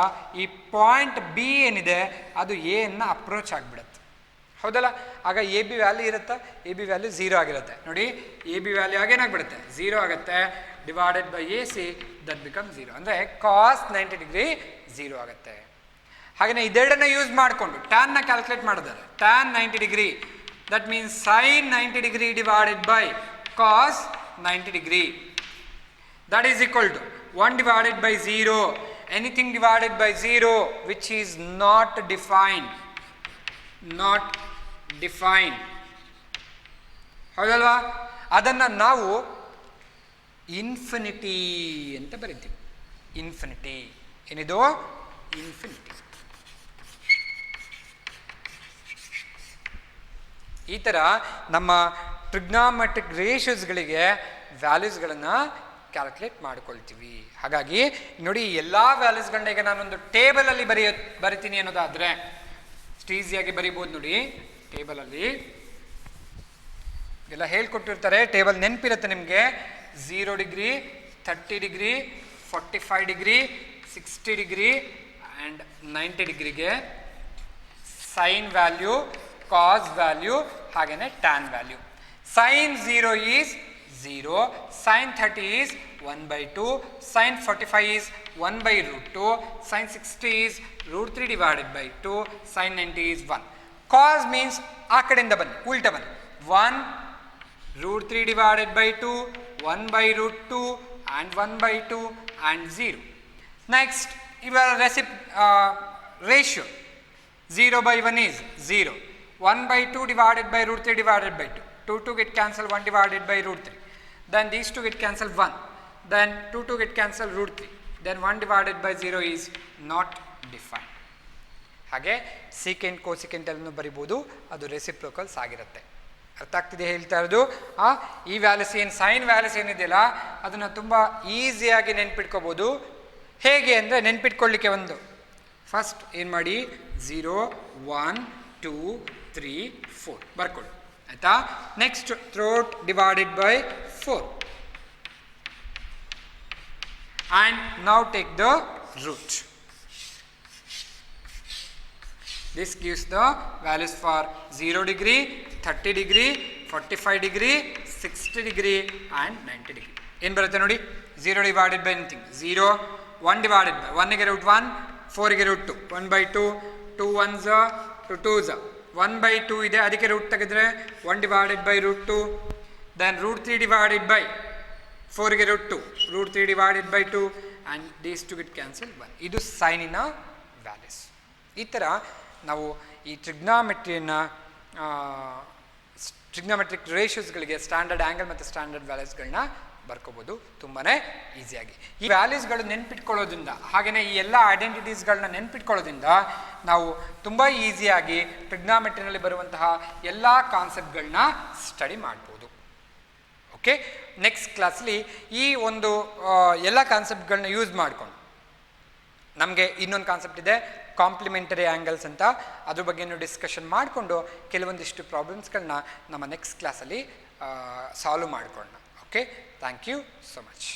ಈ ಪಾಯಿಂಟ್ ಬಿ ಏನಿದೆ ಅದು ಎ ಅನ್ನು ಅಪ್ರೋಚ್ ಆಗಿಬಿಡುತ್ತೆ. ಹೌದಲ್ಲ? ಆಗ ಎ ಬಿ ವ್ಯಾಲ್ಯೂ ಇರುತ್ತಾ? ಎ ಬಿ ವ್ಯಾಲ್ಯೂ 0 ಆಗಿರುತ್ತೆ. ನೋಡಿ, ಎ ಬಿ ವ್ಯಾಲ್ಯೂ ಆಗೇನಾಗ್ಬಿಡುತ್ತೆ? 0 ಆಗುತ್ತೆ. Divided by A C, that become 0. ಅಂದರೆ cos 90 ಡಿಗ್ರಿ 0 ಆಗುತ್ತೆ. ಹಾಗೆಯೇ ಇದೆರಡನ್ನ ಯೂಸ್ ಮಾಡಿಕೊಂಡು ಟ್ಯಾನ್ನ ಕ್ಯಾಲ್ಕುಲೇಟ್ ಮಾಡಿದ್ದಾರೆ. Tan 90 degree, that means sine 90 degree divided by cos 90 degree, that is equal to 1 divided by 0. Anything divided by 0 which is not defined, not defined. ಹೌದಲ್ವಾ? ಅದನ್ನು ನಾವು ಇನ್ಫಿನಿಟಿ ಅಂತ ಬರೀತೀವಿ. ಇನ್ಫಿನಿಟಿ ಏನಿದು? ಇನ್ಫಿನಿಟಿ. ಈ ಥರ ನಮ್ಮ ಟ್ರಿಗ್ನಾಮೆಟ್ರಿಕ್ ರೇಷಿಯೋಸ್ಗಳಿಗೆ ವ್ಯಾಲ್ಯೂಸ್ಗಳನ್ನು ಕ್ಯಾಲ್ಕುಲೇಟ್ ಮಾಡ್ಕೊಳ್ತೀವಿ. ಹಾಗಾಗಿ ನೋಡಿ, ಎಲ್ಲ ವ್ಯಾಲ್ಯೂಸ್ಗಳನ್ನ ಈಗ ನಾನೊಂದು ಟೇಬಲಲ್ಲಿ ಬರಿತೀನಿ ಅನ್ನೋದಾದರೆ ಇಷ್ಟು ಈಸಿಯಾಗಿ ಬರಿಬೋದು. ನೋಡಿ, ಟೇಬಲಲ್ಲಿ ಎಲ್ಲ ಹೇಳ್ಕೊಟ್ಟಿರ್ತಾರೆ, ಟೇಬಲ್ ನೆನಪಿರುತ್ತೆ ನಿಮಗೆ. 0 degree, 30 degree, 45 degree, 60 degree and 90 ಡಿಗ್ರಿಗೆ ಸೈನ್ ವ್ಯಾಲ್ಯೂ, ಕಾಸ್ ವ್ಯಾಲ್ಯೂ, ಹಾಗೆಯೇ tan value. Sine 0 is 0, sin 30 is 1/2, sin 45 is 1/√2, sin 60 is √3 divided by 2, sin 90 is 1. Cos means ಆ ಕಡೆಯಿಂದ ಬನ್ನಿ, ಉಲ್ಟ ಬನ್ನಿ. 1 √3 divided by 2, 1/√2 and 1/2 and 0. Next, your ratio 0/1 is 0. 1/2 divided by √3 divided by 2. 2 get cancelled, 1 divided by √3. Then these two get cancelled, 1. Then 2 get cancelled, √3. Then 1 divided by 0 is not defined. ಹಾಗೆ secant cosecant ಎಲ್ಲನೂ ಬರಿಬೋದು, ಅದು reciprocals ಆಗಿರುತ್ತೆ. ಅರ್ಥ ಆಗ್ತಿದೆ ಹೇಳ್ತಾ ಇರೋದು? ಈ ವ್ಯಾಲ್ಯೂಸ್ ಏನು, ಸೈನ್ ವ್ಯಾಲ್ಯೂಸ್ ಏನಿದೆಯಲ್ಲ ಅದನ್ನು ತುಂಬ ಈಸಿಯಾಗಿ ನೆನ್ಪಿಟ್ಕೋಬೋದು. ಹೇಗೆ ಅಂದರೆ, ನೆನ್ಪಿಟ್ಕೊಳ್ಳಿಕ್ಕೆ ಒಂದು ಫಸ್ಟ್ ಏನು ಮಾಡಿ, 0 1 2 3 4 ಬರ್ಕೊಳ್ಳಿ, ಆಯಿತಾ? Next root divided by 4 and now take the root. This gives the values for 0 degree, 30 degree, 45 degree, 60 degree and 90 degree. ಏನು ಬರುತ್ತೆ ನೋಡಿ, 0 divided by anything 0, 1 divided by 1 ಗೆ root 1, 4 ಗೆ root 2, 1/2, 2 1s 2 2s 1/2 ಇದೆ, ಅದಕ್ಕೆ ರೂಟ್ ತೆಗೆದ್ರೆ 1 divided by √2, then √3 divided by 4 ಗೆ √2, √3 divided by 2 and these two get cancelled 1. ಇದು ಸೈನಿನ ವ್ಯಾಲ್ಯೂಸ್. ಈ ಥರ ನಾವು ಈ ಟ್ರಿಗ್ನಾಮೆಟ್ರಿಯನ್ನು ಟ್ರಿಗ್ನೋಮೆಟ್ರಿಕ್ ರೇಷಿಯೋಸ್ಗಳಿಗೆ ಸ್ಟ್ಯಾಂಡರ್ಡ್ ಆ್ಯಂಗಲ್ ಮತ್ತು ಸ್ಟ್ಯಾಂಡರ್ಡ್ ವ್ಯಾಲ್ಯೂಸ್ಗಳನ್ನ ಬರ್ಕೋಬೋದು ತುಂಬಾ ಈಸಿಯಾಗಿ. ಈ ವ್ಯಾಲ್ಯೂಸ್ಗಳು ನೆನ್ಪಿಟ್ಕೊಳ್ಳೋದ್ರಿಂದ ಹಾಗೆಯೇ ಈ ಎಲ್ಲ ಐಡೆಂಟಿಟೀಸ್ಗಳನ್ನ ನೆನ್ಪಿಟ್ಕೊಳ್ಳೋದ್ರಿಂದ ನಾವು ತುಂಬ ಈಸಿಯಾಗಿ ಟ್ರಿಗ್ನಾಮೆಟ್ರಿನಲ್ಲಿ ಬರುವಂತಹ ಎಲ್ಲ ಕಾನ್ಸೆಪ್ಟ್ಗಳನ್ನ ಸ್ಟಡಿ ಮಾಡ್ಬೋದು. ಓಕೆ, ನೆಕ್ಸ್ಟ್ ಕ್ಲಾಸಲ್ಲಿ ಈ ಒಂದು ಎಲ್ಲ ಕಾನ್ಸೆಪ್ಟ್ಗಳನ್ನ ಯೂಸ್ ಮಾಡಿಕೊಂಡು ನಮಗೆ ಇನ್ನೊಂದು ಕಾನ್ಸೆಪ್ಟ್ ಇದೆ ಕಾಂಪ್ಲಿಮೆಂಟರಿ ಆ್ಯಂಗಲ್ಸ್ ಅಂತ, ಅದ್ರ ಬಗ್ಗೆನೂ ಡಿಸ್ಕಷನ್ ಮಾಡಿಕೊಂಡು ಕೆಲವೊಂದಿಷ್ಟು ಪ್ರಾಬ್ಲಮ್ಸ್ಗಳನ್ನ ನಮ್ಮ ನೆಕ್ಸ್ಟ್ ಕ್ಲಾಸಲ್ಲಿ ಸಾಲ್ವ್ ಮಾಡ್ಕೊಳ್ಳೋಣ. Okay, thank you so much.